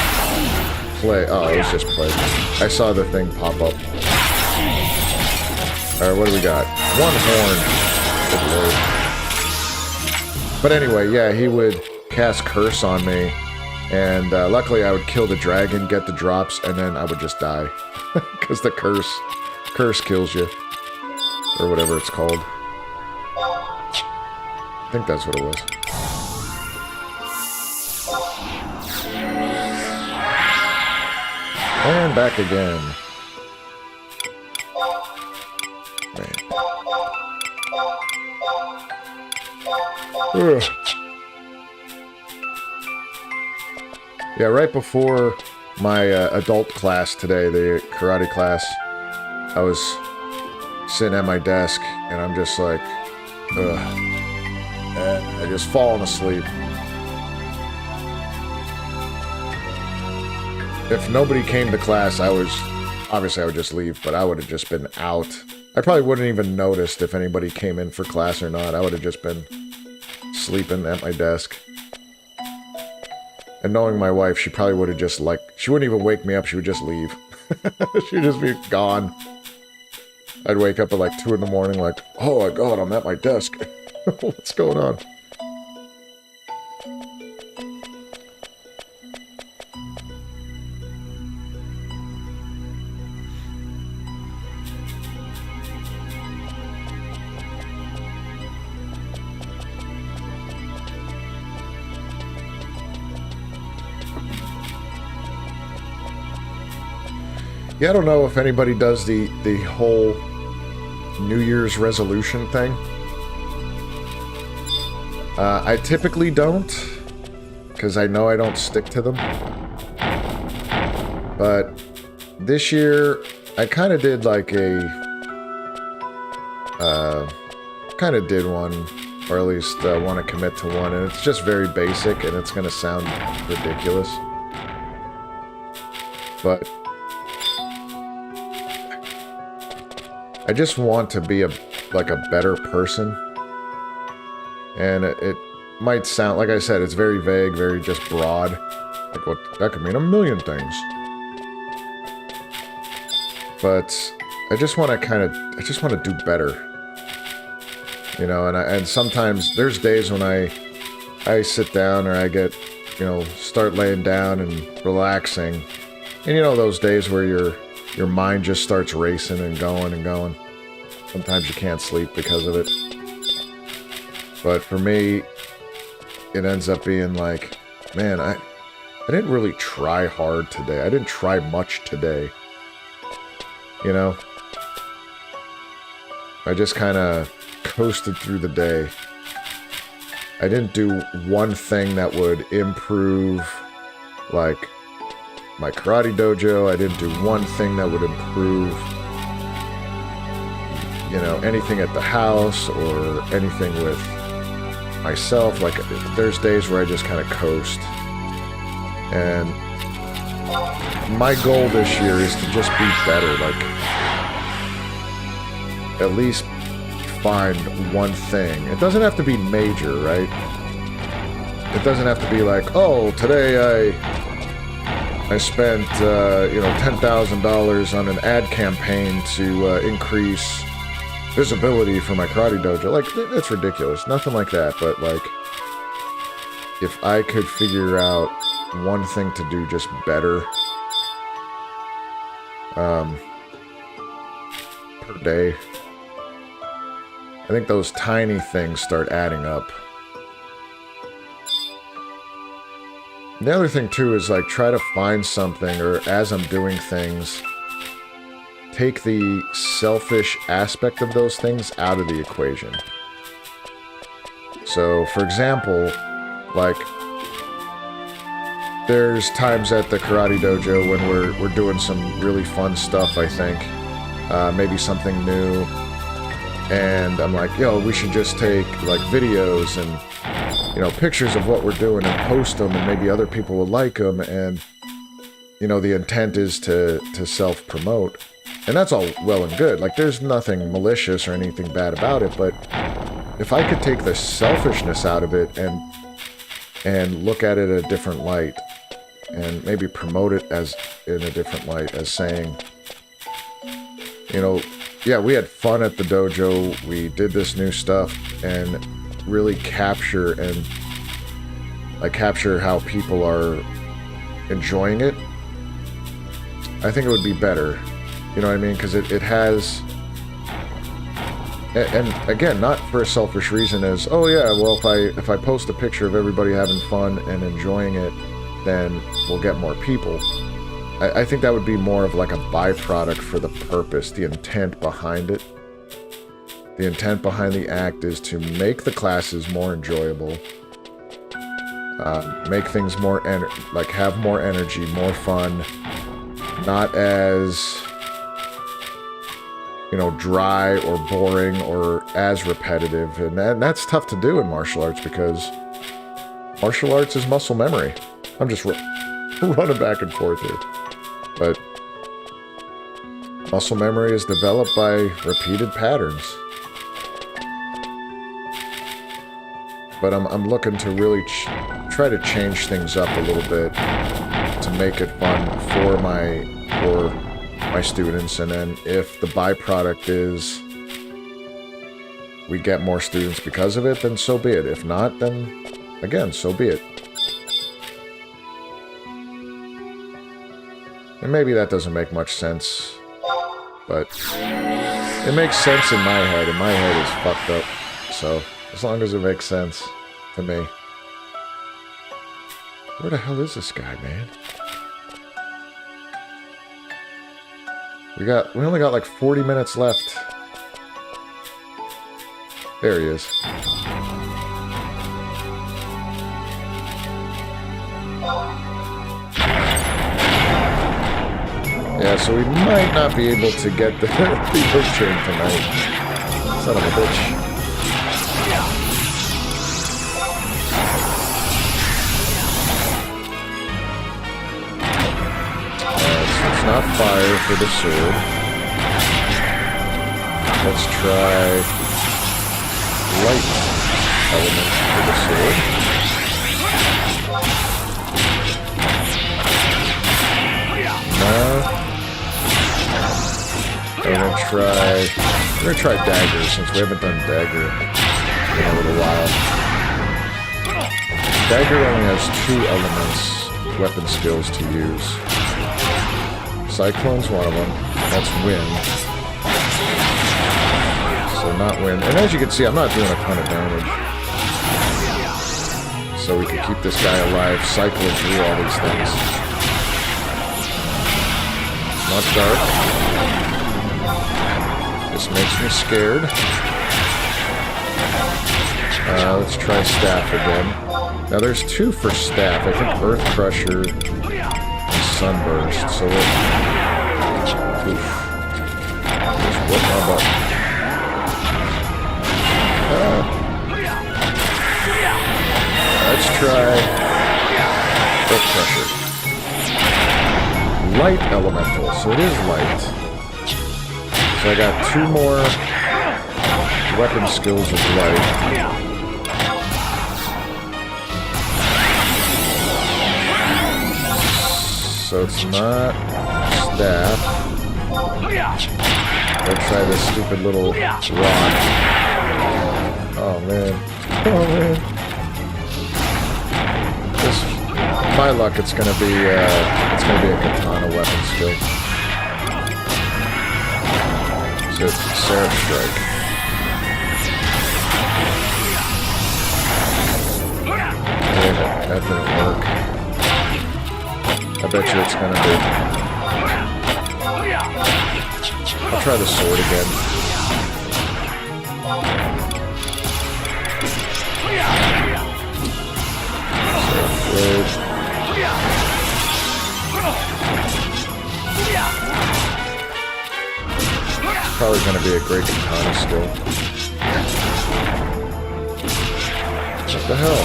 play? Oh, it was just play. I saw the thing pop up. Alright, what do we got? One horn. Good lord. But anyway, yeah, he would cast curse on me, and luckily I would kill the dragon, get the drops, and then I would just die. Because the curse kills you. Or whatever it's called. I think that's what it was. And back again. Man. Ugh. Yeah, right before my adult class today, the karate class, I was sitting at my desk, and I'm just like, ugh. And I just falling asleep. If nobody came to class, obviously I would just leave, but I would have just been out. I probably wouldn't even noticed if anybody came in for class or not. I would have just been sleeping at my desk. And knowing my wife, she probably would have just she wouldn't even wake me up, she would just leave. She would just be gone. I'd wake up at like 2 in the morning like, oh my god, I'm at my desk. What's going on? Yeah, I don't know if anybody does the whole New Year's resolution thing. I typically don't, because I know I don't stick to them. But this year, I kind of did like kind of did one, or at least want to commit to one, and it's just very basic, and it's going to sound ridiculous. But I just want to be a better person. And it might sound, like I said, it's very vague, very just broad. Like, what, that could mean a million things. But I just want to do better. You know, and sometimes there's days when I sit down or I get, you know, start laying down and relaxing. And you know those days where your mind just starts racing and going and going. Sometimes you can't sleep because of it. But for me, it ends up being like, man, I didn't really try hard today. I didn't try much today. You know? I just kind of coasted through the day. I didn't do one thing that would improve, like, my karate dojo. I didn't do one thing that would improve, you know, anything at the house or anything with myself. Like, there's days where I just kind of coast. And my goal this year is to just be better. Like, at least find one thing. It doesn't have to be major, right? It doesn't have to be like, oh, today I spent, you know, $10,000 on an ad campaign to increase visibility for my karate dojo. Like, that's ridiculous. Nothing like that. But, like, if I could figure out one thing to do just better per day, I think those tiny things start adding up. The other thing, too, is, like, try to find something, or as I'm doing things, take the selfish aspect of those things out of the equation. So, for example, like, there's times at the karate dojo when we're doing some really fun stuff, I think. Maybe something new. And I'm like, yo, we should just take, like, videos and, you know, pictures of what we're doing and post them, and maybe other people will like them. And, you know, the intent is to self-promote. And that's all well and good. Like, there's nothing malicious or anything bad about it, but if I could take the selfishness out of it and look at it in a different light, and maybe promote it as in a different light, as saying, you know, yeah, we had fun at the dojo, we did this new stuff, and really capture how people are enjoying it, I think it would be better. You know what I mean? Because it has... And again, not for a selfish reason as, oh yeah, well, if I post a picture of everybody having fun and enjoying it, then we'll get more people. I think that would be more of like a byproduct for the purpose, the intent behind it. The intent behind the act is to make the classes more enjoyable. Make things more, like have more energy, more fun. Not as, you know, dry or boring or as repetitive. And that's tough to do in martial arts because martial arts is muscle memory. I'm just running back and forth here. But muscle memory is developed by repeated patterns. But I'm looking to really try to change things up a little bit to make it fun for my students. And then if the byproduct is we get more students because of it, then so be it. If not, then again, so be it. And maybe that doesn't make much sense, but it makes sense in my head, and my head is fucked up, so as long as it makes sense to me. Where the hell is this guy, man? We only got like 40 minutes left. There he is. Yeah, so we might not be able to get the OCHAIN tonight. Son of a bitch. So it's not fire for the sword. Let's try light element for the sword. No. We're gonna try dagger since we haven't done dagger in a little while. Dagger only has 2 elements, weapon skills to use. Cyclone's one of them. That's wind. So not wind. And as you can see, I'm not doing a ton of damage. So we can keep this guy alive, cycling through all these things. Not dark. This makes me scared. Let's try staff again. Now there's 2 for staff. I think Earth Crusher and Sunburst. So we'll... Oof. Just whip my butt. Let's try Earth Crusher. Light Elemental. So it is light. So I got 2 more weapon skills of light. So it's not staff. Let's try this stupid little rod. Oh man. Oh man. My luck, it's gonna be a katana weapon skill. It's Seraph Strike. That didn't work. I bet you it's gonna be. I'll try the sword again. Seraph Blade. Probably going to be a great katana skill. What the hell?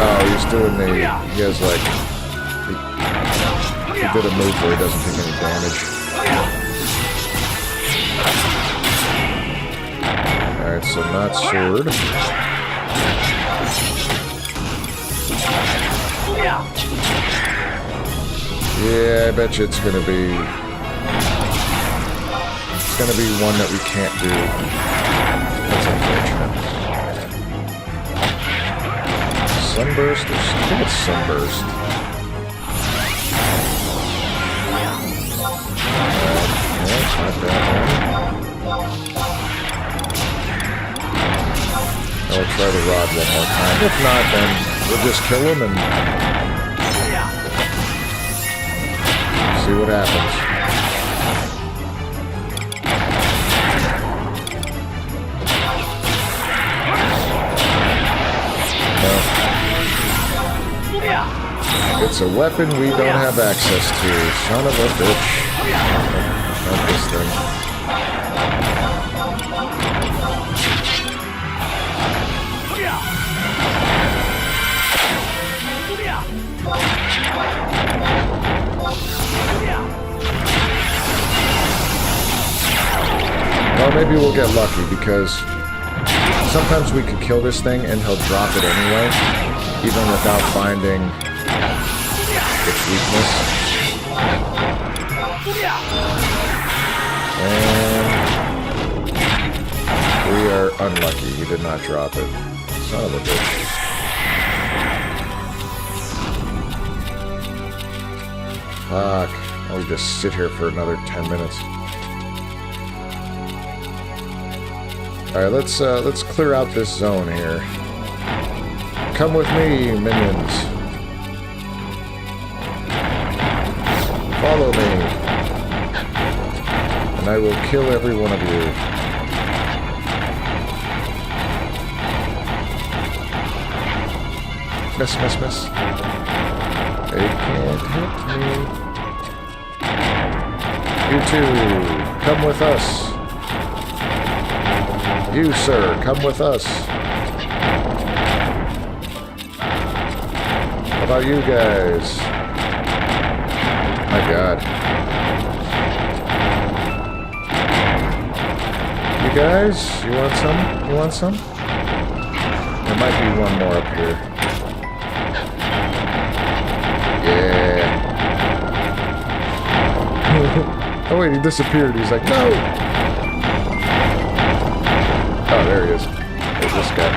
Oh, he's doing the... He has like... He did a move where he doesn't take any damage. Alright, so not sword. Yeah, I bet you it's gonna be one that we can't do. That's unfortunate. Sunburst? I think it's Sunburst. No, not that one. I'll try the rod one more time. If not, then we'll just kill him and See what happens. No. It's a weapon we don't have access to. Son of a bitch. Not this thing. Well, maybe we'll get lucky, because sometimes we could kill this thing and he'll drop it anyway, even without finding its weakness. And we are unlucky. He did not drop it. Son of a bitch. Fuck. Now we just sit here for another 10 minutes. Alright, let's clear out this zone here. Come with me, minions. Follow me. And I will kill every one of you. Miss, miss, miss. They can't hit me. You two, come with us. You, sir, come with us. How about you guys? My God. You guys, you want some? You want some? There might be one more up here. Yeah. Oh wait, he disappeared. He's like, no! Oh, there he is. There's this guy.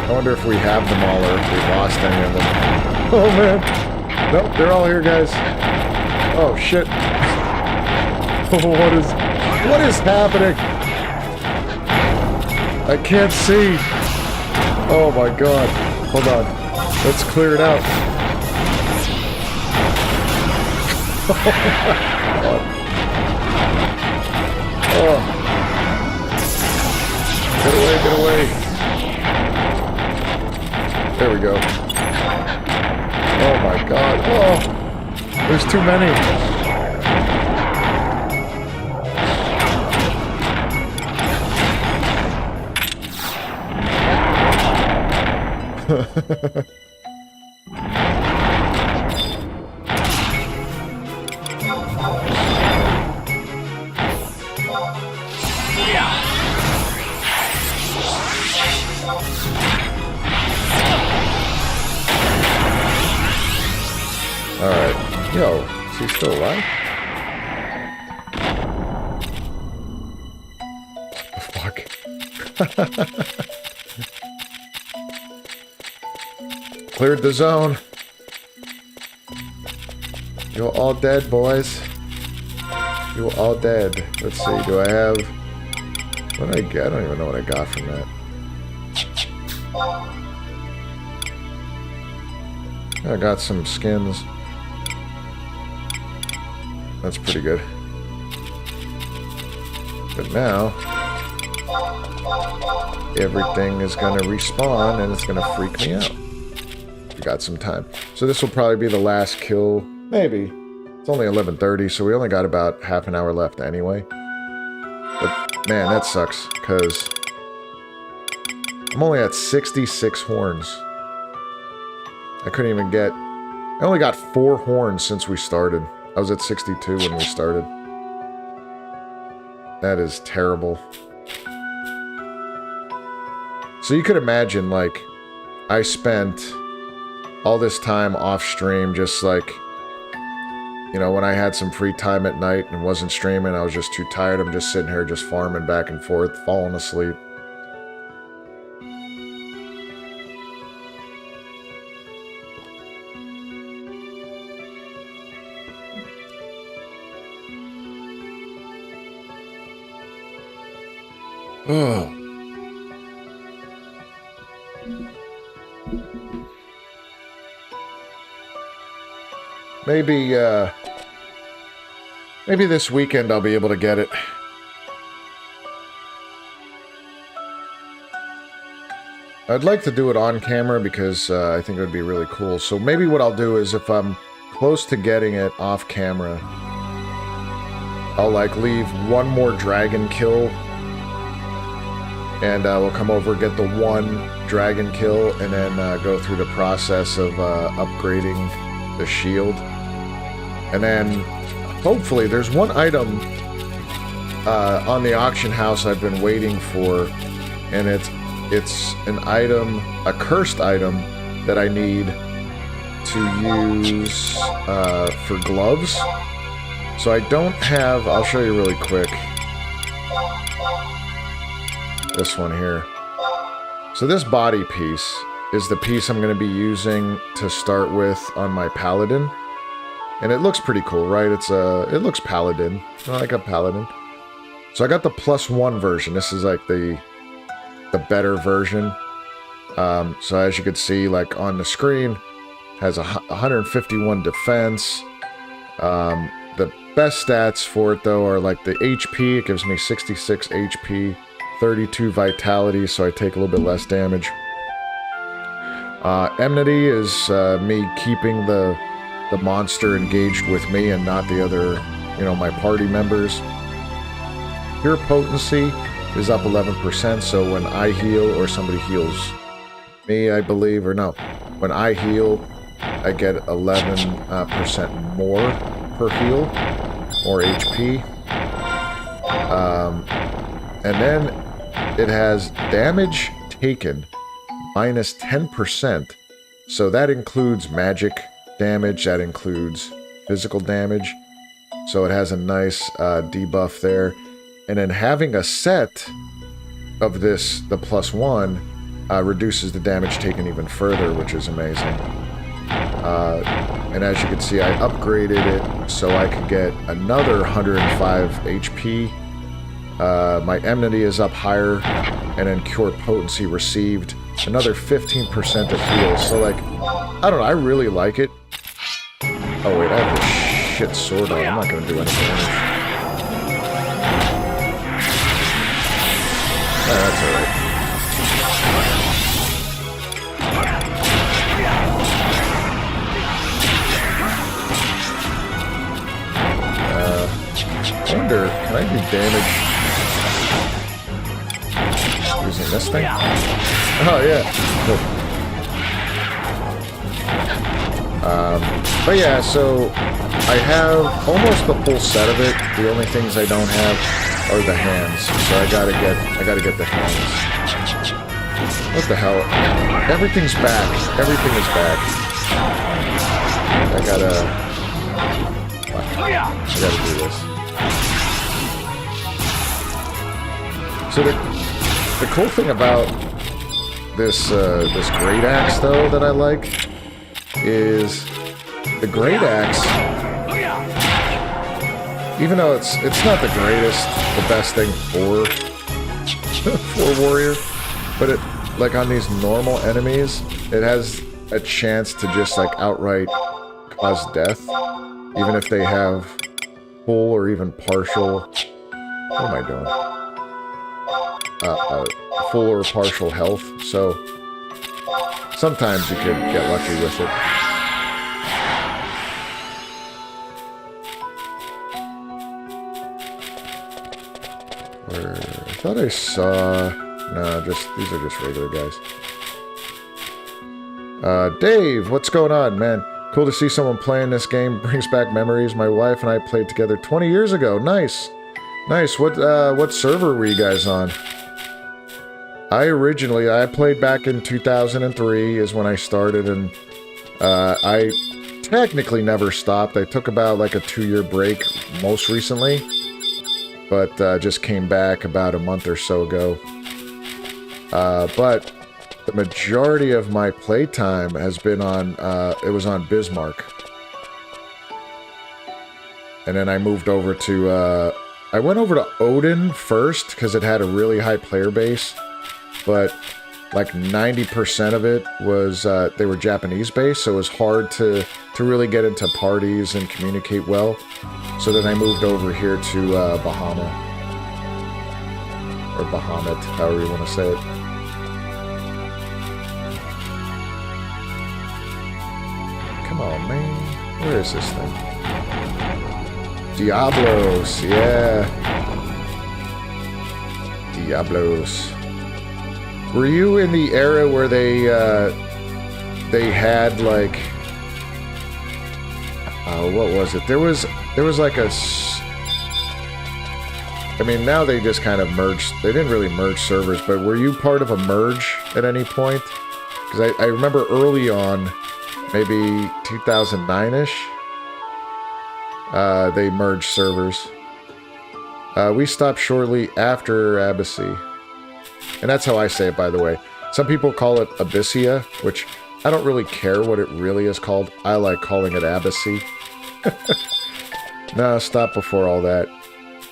I wonder if we have them all or if we lost any of them. Oh, man. Nope, they're all here, guys. Oh, shit. What is happening? I can't see. Oh, my God. Hold on. Let's clear it out. Oh, my God. Oh. Get away, get away. There we go. Oh my God. Oh, there's too many. Alright. Yo, is he still alive? Fuck. Cleared the zone. You're all dead, boys. You're all dead. Let's see, do I have... What did I get? I don't even know what I got from that. I got some skins. That's pretty good. But now, everything is going to respawn and it's going to freak me out. We got some time. So this will probably be the last kill. Maybe. It's only 11:30, so we only got about half an hour left anyway. But, man, that sucks, because I'm only at 66 horns. I couldn't even get... I only got 4 horns since we started. I was at 62 when we started. That is terrible. So you could imagine, like, I spent all this time off stream just like, you know, when I had some free time at night and wasn't streaming, I was just too tired. I'm just sitting here just farming back and forth, falling asleep. Oh. maybe, maybe this weekend I'll be able to get it. I'd like to do it on camera because I think it would be really cool. So maybe what I'll do is if I'm close to getting it off camera, I'll like leave one more dragon kill and we'll come over, get the one dragon kill, and then go through the process of upgrading the shield. And then hopefully there's one item on the auction house I've been waiting for, and it's an item, a cursed item that I need to use for gloves. So I don't have, I'll show you really quick. This one here. So this body piece is the piece I'm going to be using to start with on my paladin. And it looks pretty cool, right? It looks paladin. I like a paladin. So I got the +1 version. This is like the better version. So as you can see, like on the screen, has 151 defense. The best stats for it though are like the HP. It gives me 66 HP, 32 vitality, so I take a little bit less damage. Enmity is me keeping the monster engaged with me and not the other, you know, my party members. Pure potency is up 11%, so when I heal or somebody heals me, I believe, or no, when I heal, I get 11% more per heal, or HP. And then it has damage taken minus 10%, so that includes magic damage, that includes physical damage, so it has a nice debuff there. And then having a set of this, the +1, reduces the damage taken even further, which is amazing. And as you can see, I upgraded it so I could get another 105 HP. My enmity is up higher, and then cure potency received another 15% of heal. So like, I don't know, I really like it. Oh wait, I have this shit sword on. I'm not gonna do any damage. That's alright. I wonder, can I do damage using this thing? Oh yeah, cool. But yeah, so I have almost the full set of it. The only things I don't have are the hands. So I gotta get the hands. What the hell? Everything's back. Everything is back. I gotta do this. So the cool thing about this this great axe though that I like is the great axe, even though it's not the greatest, the best thing for warrior, but it, like on these normal enemies, it has a chance to just like outright cause death, even if they have full or even partial, what am I doing? Full or partial health, so sometimes you could get lucky with it. I thought I saw... No, these are just regular guys. Dave, what's going on, man? Cool to see someone playing this game. Brings back memories. My wife and I played together 20 years ago. Nice. Nice. What server were you guys on? I played back in 2003 is when I started, and I technically never stopped. I took about like a 2-year break most recently, but just came back about a month or so ago. But the majority of my playtime has been on, it was on Bismarck. And then I moved over to, I went over to Odin first, because it had a really high player base. But like 90% of it was, they were Japanese-based, so it was hard to really get into parties and communicate well. So then I moved over here to Bahama. Or Bahamut, however you want to say it. Come on, man. Where is this thing? Diablos, yeah. Diablos. Were you in the era where they had like, what was it? There was like a, I mean, now they just kind of merged. They didn't really merge servers, but were you part of a merge at any point? Because I remember early on, maybe 2009-ish, they merged servers. We stopped shortly after Abyssea. And that's how I say it, by the way. Some people call it Abyssea, which I don't really care what it really is called. I like calling it Abyssea. No, stop before all that.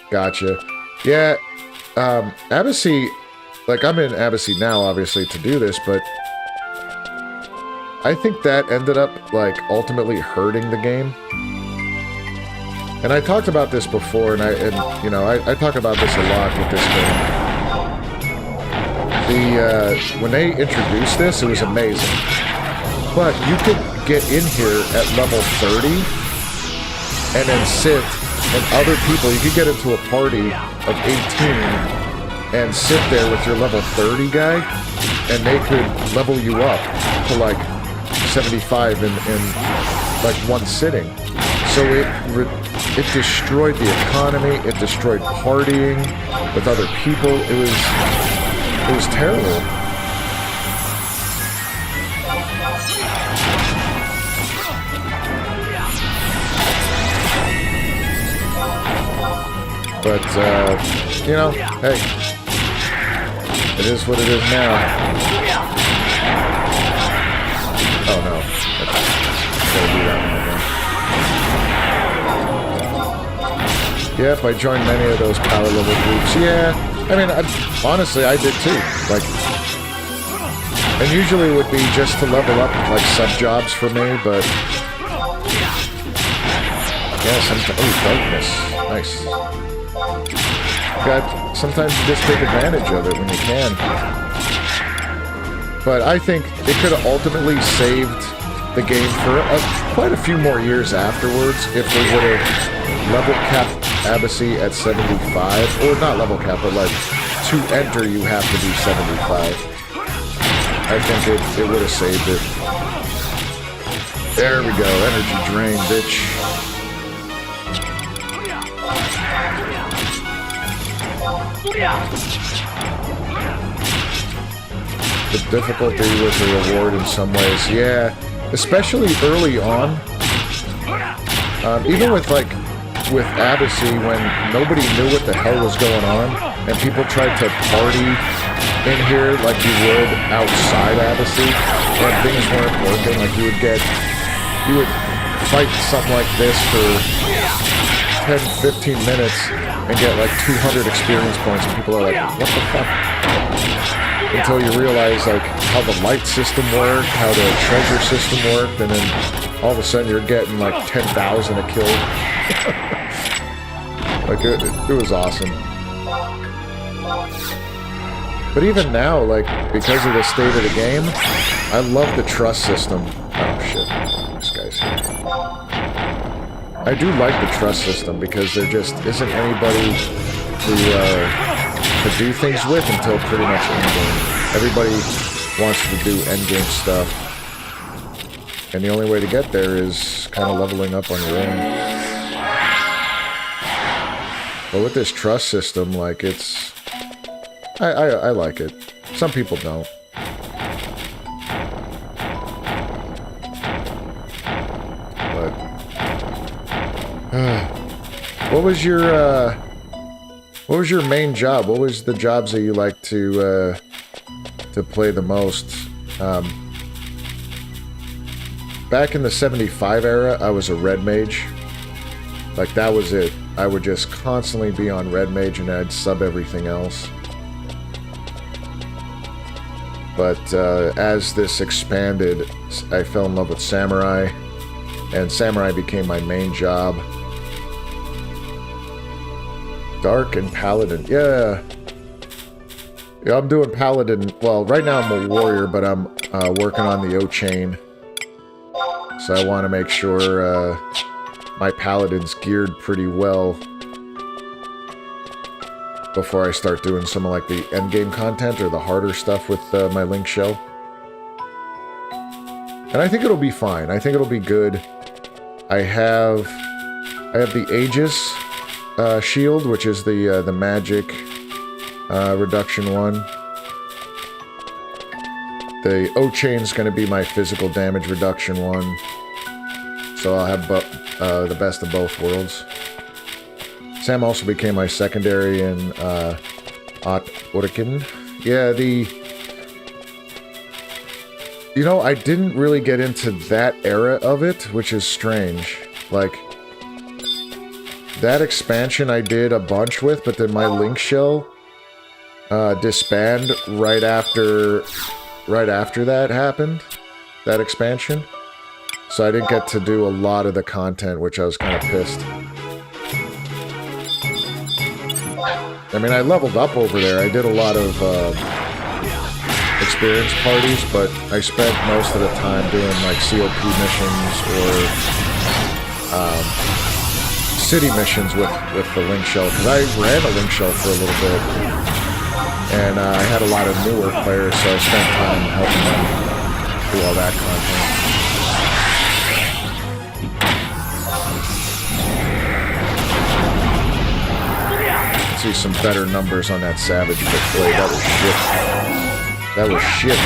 Gotcha. Yeah, Abyssea, like I'm in Abyssea now, obviously, to do this, but I think that ended up, like, ultimately hurting the game. And I talked about this before, and you know, I talk about this a lot with this game. When they introduced this, it was amazing. But you could get in here at level 30 and then sit, and other people, you could get into a party of 18 and sit there with your level 30 guy, and they could level you up to like 75 in like one sitting. So it destroyed the economy, it destroyed partying with other people. It was terrible. But, you know, hey, it is what it is now. Oh no, gotta do that one again. Yep, I joined many of those power level groups. Yeah, I mean, honestly, I did too. Like, and usually it would be just to level up, like, sub-jobs for me, but... Yeah, sometimes... Oh, darkness. Nice. God, sometimes you just take advantage of it when you can. But I think it could have ultimately saved the game for quite a few more years afterwards if they would have level capped Abyssea at 75. Or not level cap, but like, to enter you have to be 75. I think it would have saved it. There we go, energy drain, bitch. The difficulty was a reward in some ways, yeah. Especially early on. Even with Abyssea, when nobody knew what the hell was going on, and people tried to party in here like you would outside Abyssea, when things weren't working, like you would fight something like this for 10-15 minutes and get like 200 experience points, and people are like, what the fuck? Until you realize like how the light system worked, how the treasure system worked, and then all of a sudden you're getting like 10,000 a kill. Like it was awesome. But even now, like, because of the state of the game, I love the trust system. Oh shit, this guy's here. I do like the trust system because there just isn't anybody to do things with until pretty much endgame. Everybody wants to do endgame stuff. And the only way to get there is kind of leveling up on your own. But with this trust system, like, it's... I like it. Some people don't. But... what was your main job? What was the jobs that you liked to play the most? Back in the 75 era, I was a red mage. Like, that was it. I would just constantly be on red mage and I'd sub everything else. But as this expanded, I fell in love with Samurai, and Samurai became my main job. Dark and Paladin, yeah. Yeah, I'm doing Paladin. Well, right now I'm a Warrior, but I'm working on the OCHAIN. So I want to make sure my Paladin's geared pretty well before I start doing some of like the endgame content or the harder stuff with my Link Shell. And I think it'll be fine. I think it'll be good. I have the Aegis shield, which is the magic reduction one. The OCHAIN's going to be my physical damage reduction one. So I'll have the best of both worlds. Sam also became my secondary in OCHAIN. Yeah, you know, I didn't really get into that era of it, which is strange. Like, that expansion I did a bunch with, but then my Link Shell disbanded right after that happened, that expansion. So I didn't get to do a lot of the content, which I was kind of pissed. I mean, I leveled up over there. I did a lot of experience parties, but I spent most of the time doing like COP missions or city missions with the Link Shell, because I ran a Link Shell for a little bit, and I had a lot of newer players, so I spent time helping them do all that content. See some better numbers on that Savage Foot Blade. That was shit. That was shit.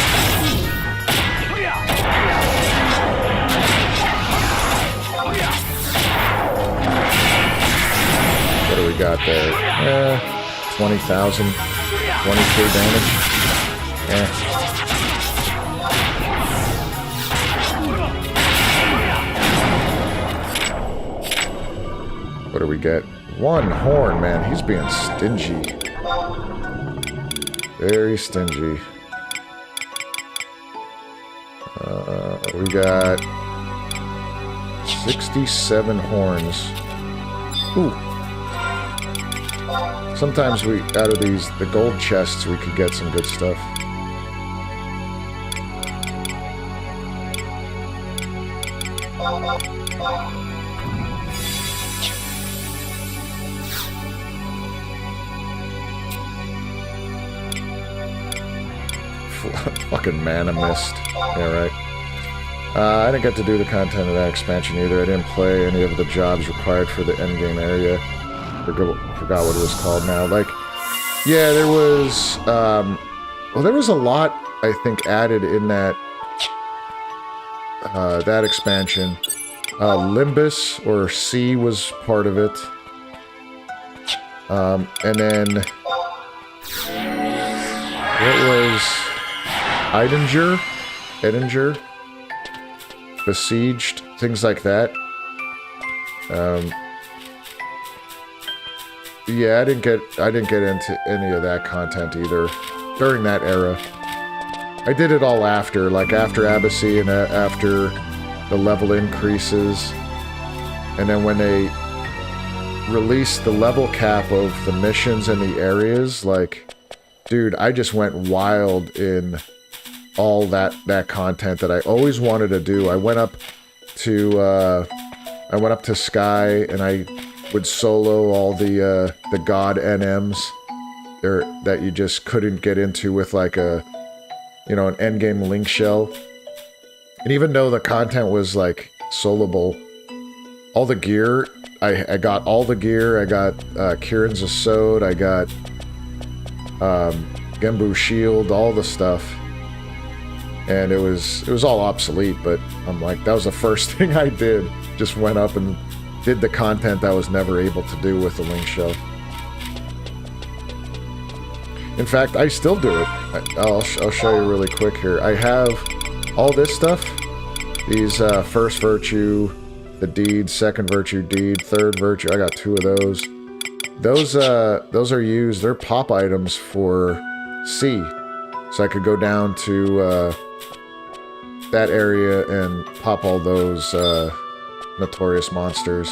What do we got there? 20,000. 20k damage. What do we get? One horn, man. He's being stingy. Very stingy. We got 67 horns. Ooh. Sometimes out of the gold chests, we could get some good stuff. Fucking mana mist. Yeah, right. I didn't get to do the content of that expansion either. I didn't play any of the jobs required for the endgame area. Forgot what it was called now. Like, yeah, there was, well, there was a lot, I think, added in that, that expansion. Limbus, or C, was part of it. And then, what was Edinger, Besieged, things like that. Yeah, I didn't get into any of that content either during that era. I did it all after, like after Abyssea and after the level increases. And then when they released the level cap of the missions and the areas, like, dude, I just went wild in all that content that I always wanted to do. I went up to Sky, and I would solo all the god NMs there that you just couldn't get into with like an endgame Link Shell. And even though the content was like soloable, all the gear, I got all the gear. I got Kirin's Asode, I got Genbu Shield, all the stuff. And it was all obsolete, but I'm like, that was the first thing I did. Just went up and did the content I was never able to do with the Link Shell. In fact, I still do it. I'll show you really quick here. I have all this stuff. These first virtue, the deed, second virtue, deed, third virtue. I got 2 of those. Those are used. They're pop items for C. So I could go down to that area and pop all those notorious monsters.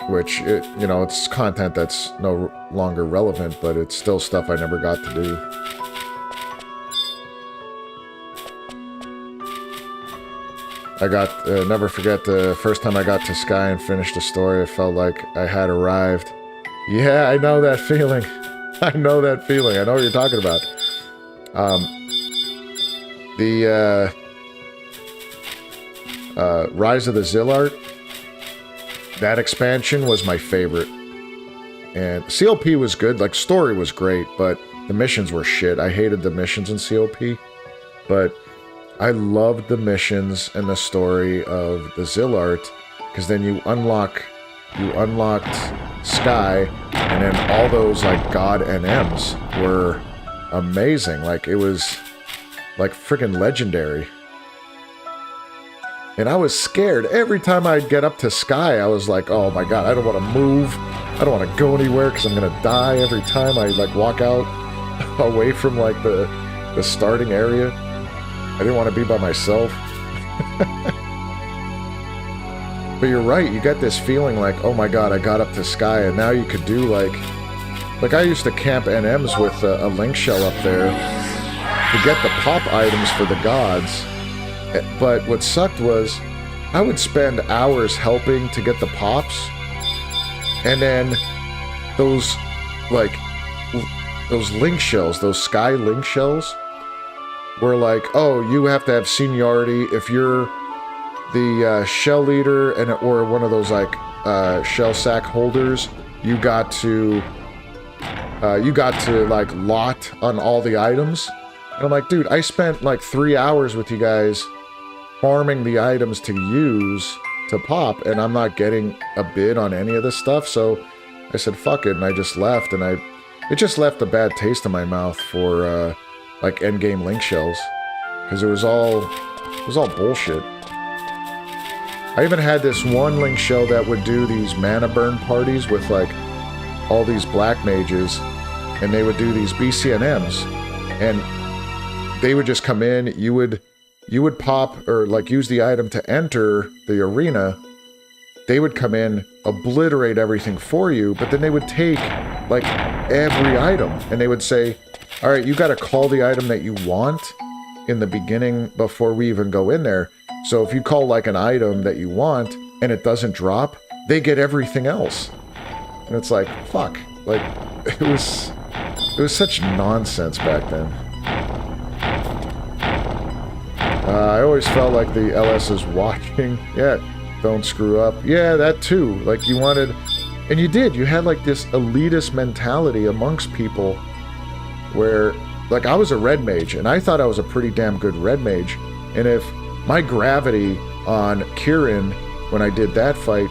Which, you know, it's content that's no longer relevant, but it's still stuff I never got to do. I got, never forget the first time I got to Sky and finished a story, I felt like I had arrived. Yeah, I know that feeling. I know that feeling. I know what you're talking about. Rise of the Zillart, that expansion was my favorite. And CLP was good, like, story was great, but the missions were shit. I hated the missions in CLP, but I loved the missions and the story of the Zillart, because then you unlocked Sky, and then all those, like, god NMs were amazing. Like, it was, like, freaking legendary. And I was scared. Every time I'd get up to Sky, I was like, oh my god, I don't want to move. I don't want to go anywhere, because I'm going to die every time I, like, walk out away from, like, the starting area. I didn't want to be by myself. But you're right, you get this feeling like, oh my god, I got up to Sky, and now you could do, like I used to camp NMs with a link shell up there to get the pop items for the gods. But what sucked was, I would spend hours helping to get the pops, and then those link shells, those Sky link shells, were like, oh, you have to have seniority. If you're the shell leader or one of those, like, shell sack holders, you got to like lot on all the items. And I'm like, dude, I spent like 3 hours with you guys farming the items to use to pop, and I'm not getting a bid on any of this stuff. So I said, fuck it, and I just left, and it just left a bad taste in my mouth for like endgame link shells, because it was all bullshit. I even had this one link shell that would do these mana burn parties with, like, all these black mages, and they would do these BCNMs, and they would just come in, you would pop, or, like, use the item to enter the arena. They would come in, obliterate everything for you, but then they would take, like, every item, and they would say, alright, you gotta call the item that you want in the beginning before we even go in there. So if you call, like, an item that you want, and it doesn't drop, they get everything else. And it's like, fuck. Like, it was such nonsense back then. I always felt like the LS is watching. Yeah, don't screw up. Yeah, that too. Like, you wanted... And you did. You had, like, this elitist mentality amongst people where... Like, I was a red mage, and I thought I was a pretty damn good red mage. And if my gravity on Kirin, when I did that fight,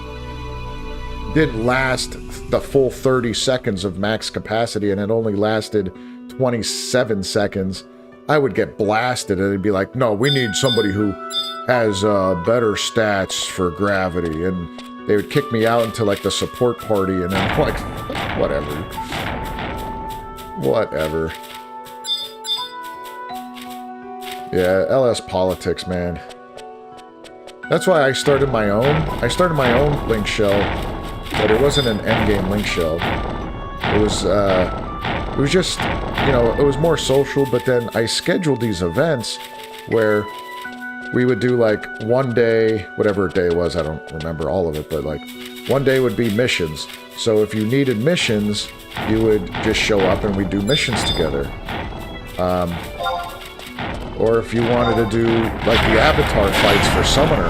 didn't last the full 30 seconds of max capacity, and it only lasted 27 seconds, I would get blasted, and it'd be like, no, we need somebody who has better stats for gravity, and they would kick me out into, like, the support party, and I'm like, whatever. Whatever. Yeah, LS politics, man. That's why I started my own. I started my own link shell, but it wasn't an endgame link shell. It was just, you know, it was more social, but then I scheduled these events where we would do, like, one day, whatever day it was, I don't remember all of it, but, like, one day would be missions. So if you needed missions, you would just show up and we'd do missions together. Or if you wanted to do, like, the avatar fights for Summoner,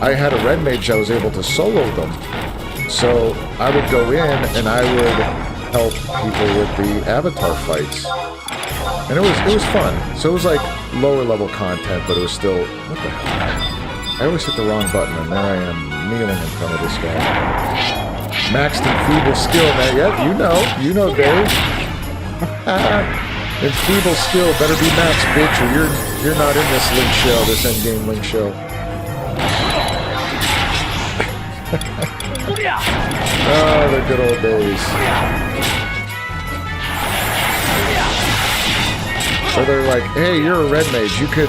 I had a red mage that was able to solo them. So I would go in and I would help people with the avatar fights. And it was fun. So it was like lower level content, but it was still... What the hell? I always hit the wrong button, and there I am kneeling in front of this guy. Maxed and feeble skill, man. Yep, you know, Dave. And feeble skill better be maxed, bitch, or you're not in this link shell, this endgame link shell. Oh, the good old days. Or they're like, hey, you're a red mage. You could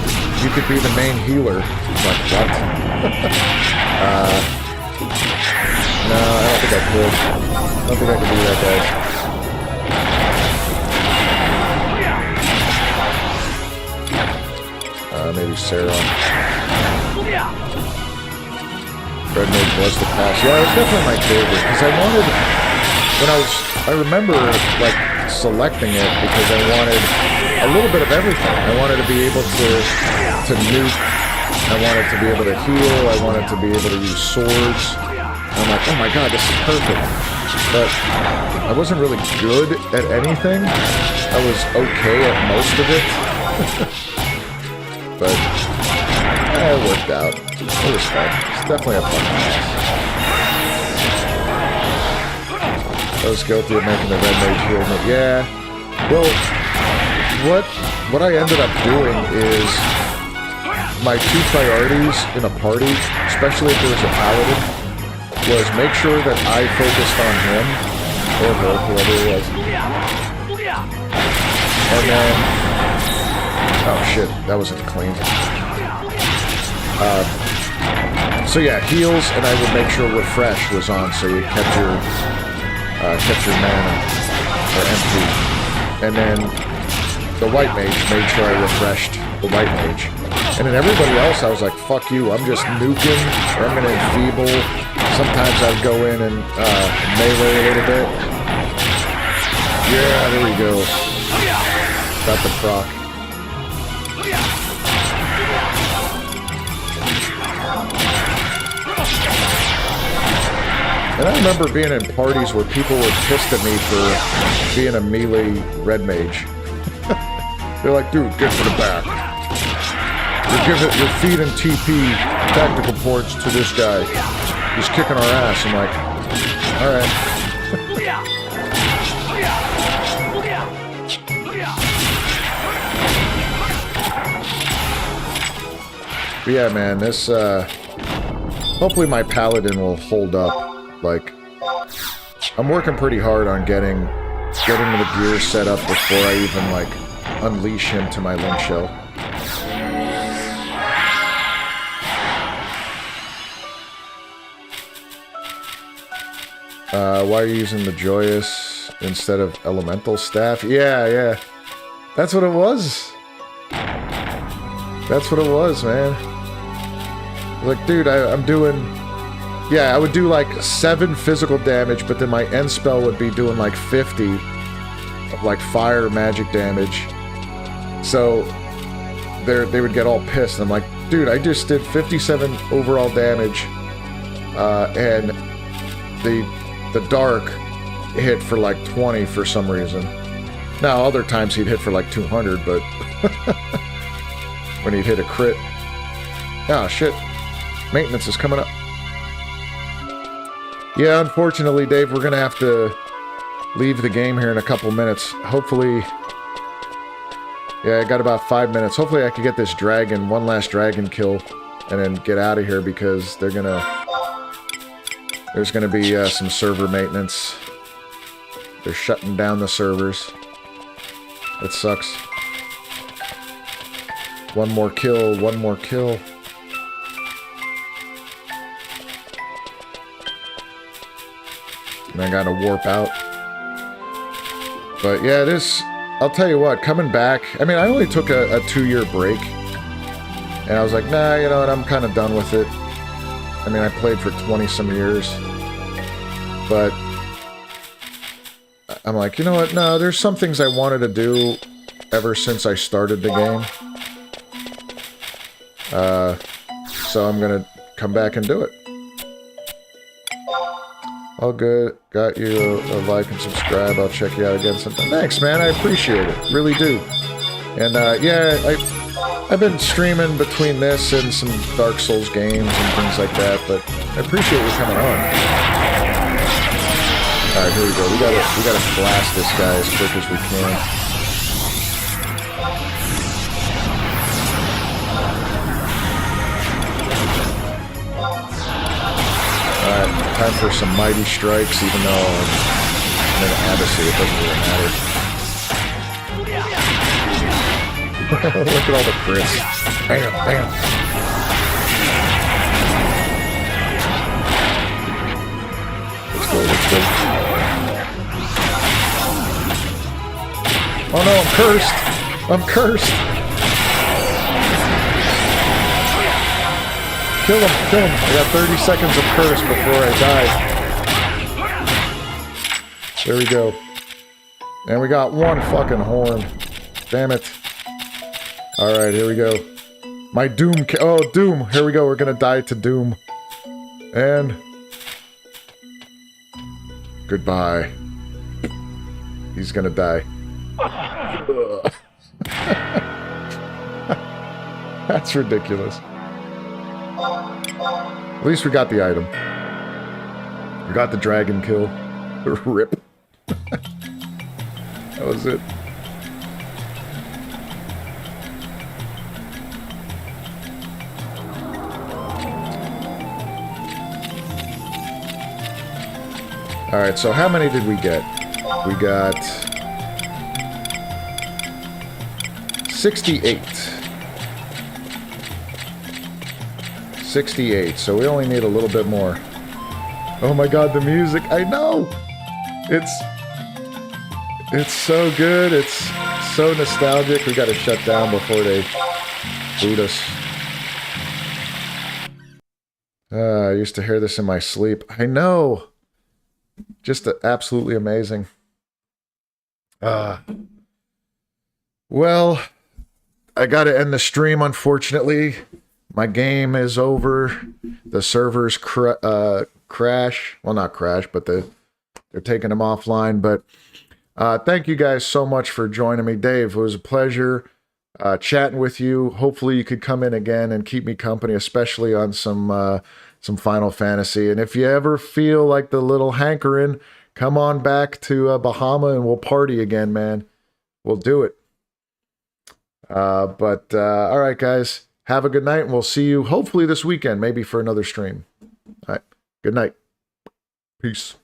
be the main healer. I'm like, what? No, I don't think I could. I don't think I could do that, guys. Maybe Sarah. Red mage was the class. Yeah, it was definitely my favorite because I wanted. I remember like selecting it because I wanted a little bit of everything. I wanted to be able to nuke. I wanted to be able to heal. I wanted to be able to use swords. And I'm like, oh my god, this is perfect. But I wasn't really good at anything. I was okay at most of it. But it worked out. It was fun. It's definitely a fun class. I was guilty of making the red mage heal me. Yeah. Well, what I ended up doing is my two priorities in a party, especially if there was a paladin, was make sure that I focused on him or her, whoever it was. And then, oh shit, that wasn't clean. So yeah, heals, and I would make sure refresh was on, so you kept your mana or empty. And then the white mage made sure I refreshed the white mage. And then everybody else, I was like, fuck you, I'm just nuking, or I'm gonna enfeeble. Sometimes I'd go in and melee a little bit. Yeah, there we go. Got the proc. And I remember being in parties where people were pissed at me for being a melee red mage. They're like, dude, get to the back. You're feeding TP tactical ports to this guy. He's kicking our ass. I'm like, alright. But yeah, man, this, hopefully my paladin will hold up. Like, I'm working pretty hard on getting the gear set up before I even, like, unleash him to my link shell. Why are you using the Joyous instead of Elemental Staff? Yeah. That's what it was. That's what it was, man. Like, dude, I'm doing... Yeah, I would do like 7 physical damage, but then my end spell would be doing like 50 of like fire magic damage. So they would get all pissed. I'm like, dude, I just did 57 overall damage, and the dark hit for like 20 for some reason. Now other times he'd hit for like 200, but when he'd hit a crit. Oh shit, maintenance is coming up. Yeah, unfortunately, Dave, we're gonna have to leave the game here in a couple minutes. Hopefully... Yeah, I got about 5 minutes. Hopefully I can get this dragon, one last dragon kill, and then get out of here, because there's gonna be some server maintenance. They're shutting down the servers. It sucks. One more kill, one more kill. And I gotta warp out. But yeah, I'll tell you what, coming back, I mean, I only took a 2-year break. And I was like, nah, you know what, I'm kind of done with it. I mean, I played for 20-some years. But I'm like, you know what, no, there's some things I wanted to do ever since I started the game. So I'm gonna come back and do it. All good. Got you a like and subscribe. I'll check you out again sometime. Thanks, man. I appreciate it. Really do. And, yeah, I've been streaming between this and some Dark Souls games and things like that, but I appreciate you coming on. Alright, here we go. We gotta blast this guy as quick as we can. Alright, time for some mighty strikes, even though I'm in Abyssea, it doesn't really matter. Look at all the crits. Bam, bam. Let's go, let's go. Oh no, I'm cursed! I'm cursed! Kill him, kill him. I got 30 seconds of curse before I die. There we go. And we got one fucking horn. Damn it. Alright, here we go. My Doom oh, Doom! Here we go, we're gonna die to Doom. And... goodbye. He's gonna die. That's ridiculous. At least we got the item. We got the dragon kill. Rip. That was it. Alright, so how many did we get? We got 68. 68, so we only need a little bit more. Oh my god, the music, I know! It's so good, it's so nostalgic. We gotta shut down before they boot us. I used to hear this in my sleep. I know! Just absolutely amazing. Well, I gotta end the stream, unfortunately. My game is over. The servers crash. Well, not crash, but they're taking them offline. But thank you guys so much for joining me. Dave, it was a pleasure chatting with you. Hopefully you could come in again and keep me company, especially on some Final Fantasy. And if you ever feel like the little hankering, come on back to Bahama and we'll party again, man. We'll do it. All right, guys. Have a good night, and we'll see you hopefully this weekend, maybe for another stream. All right. Good night. Peace.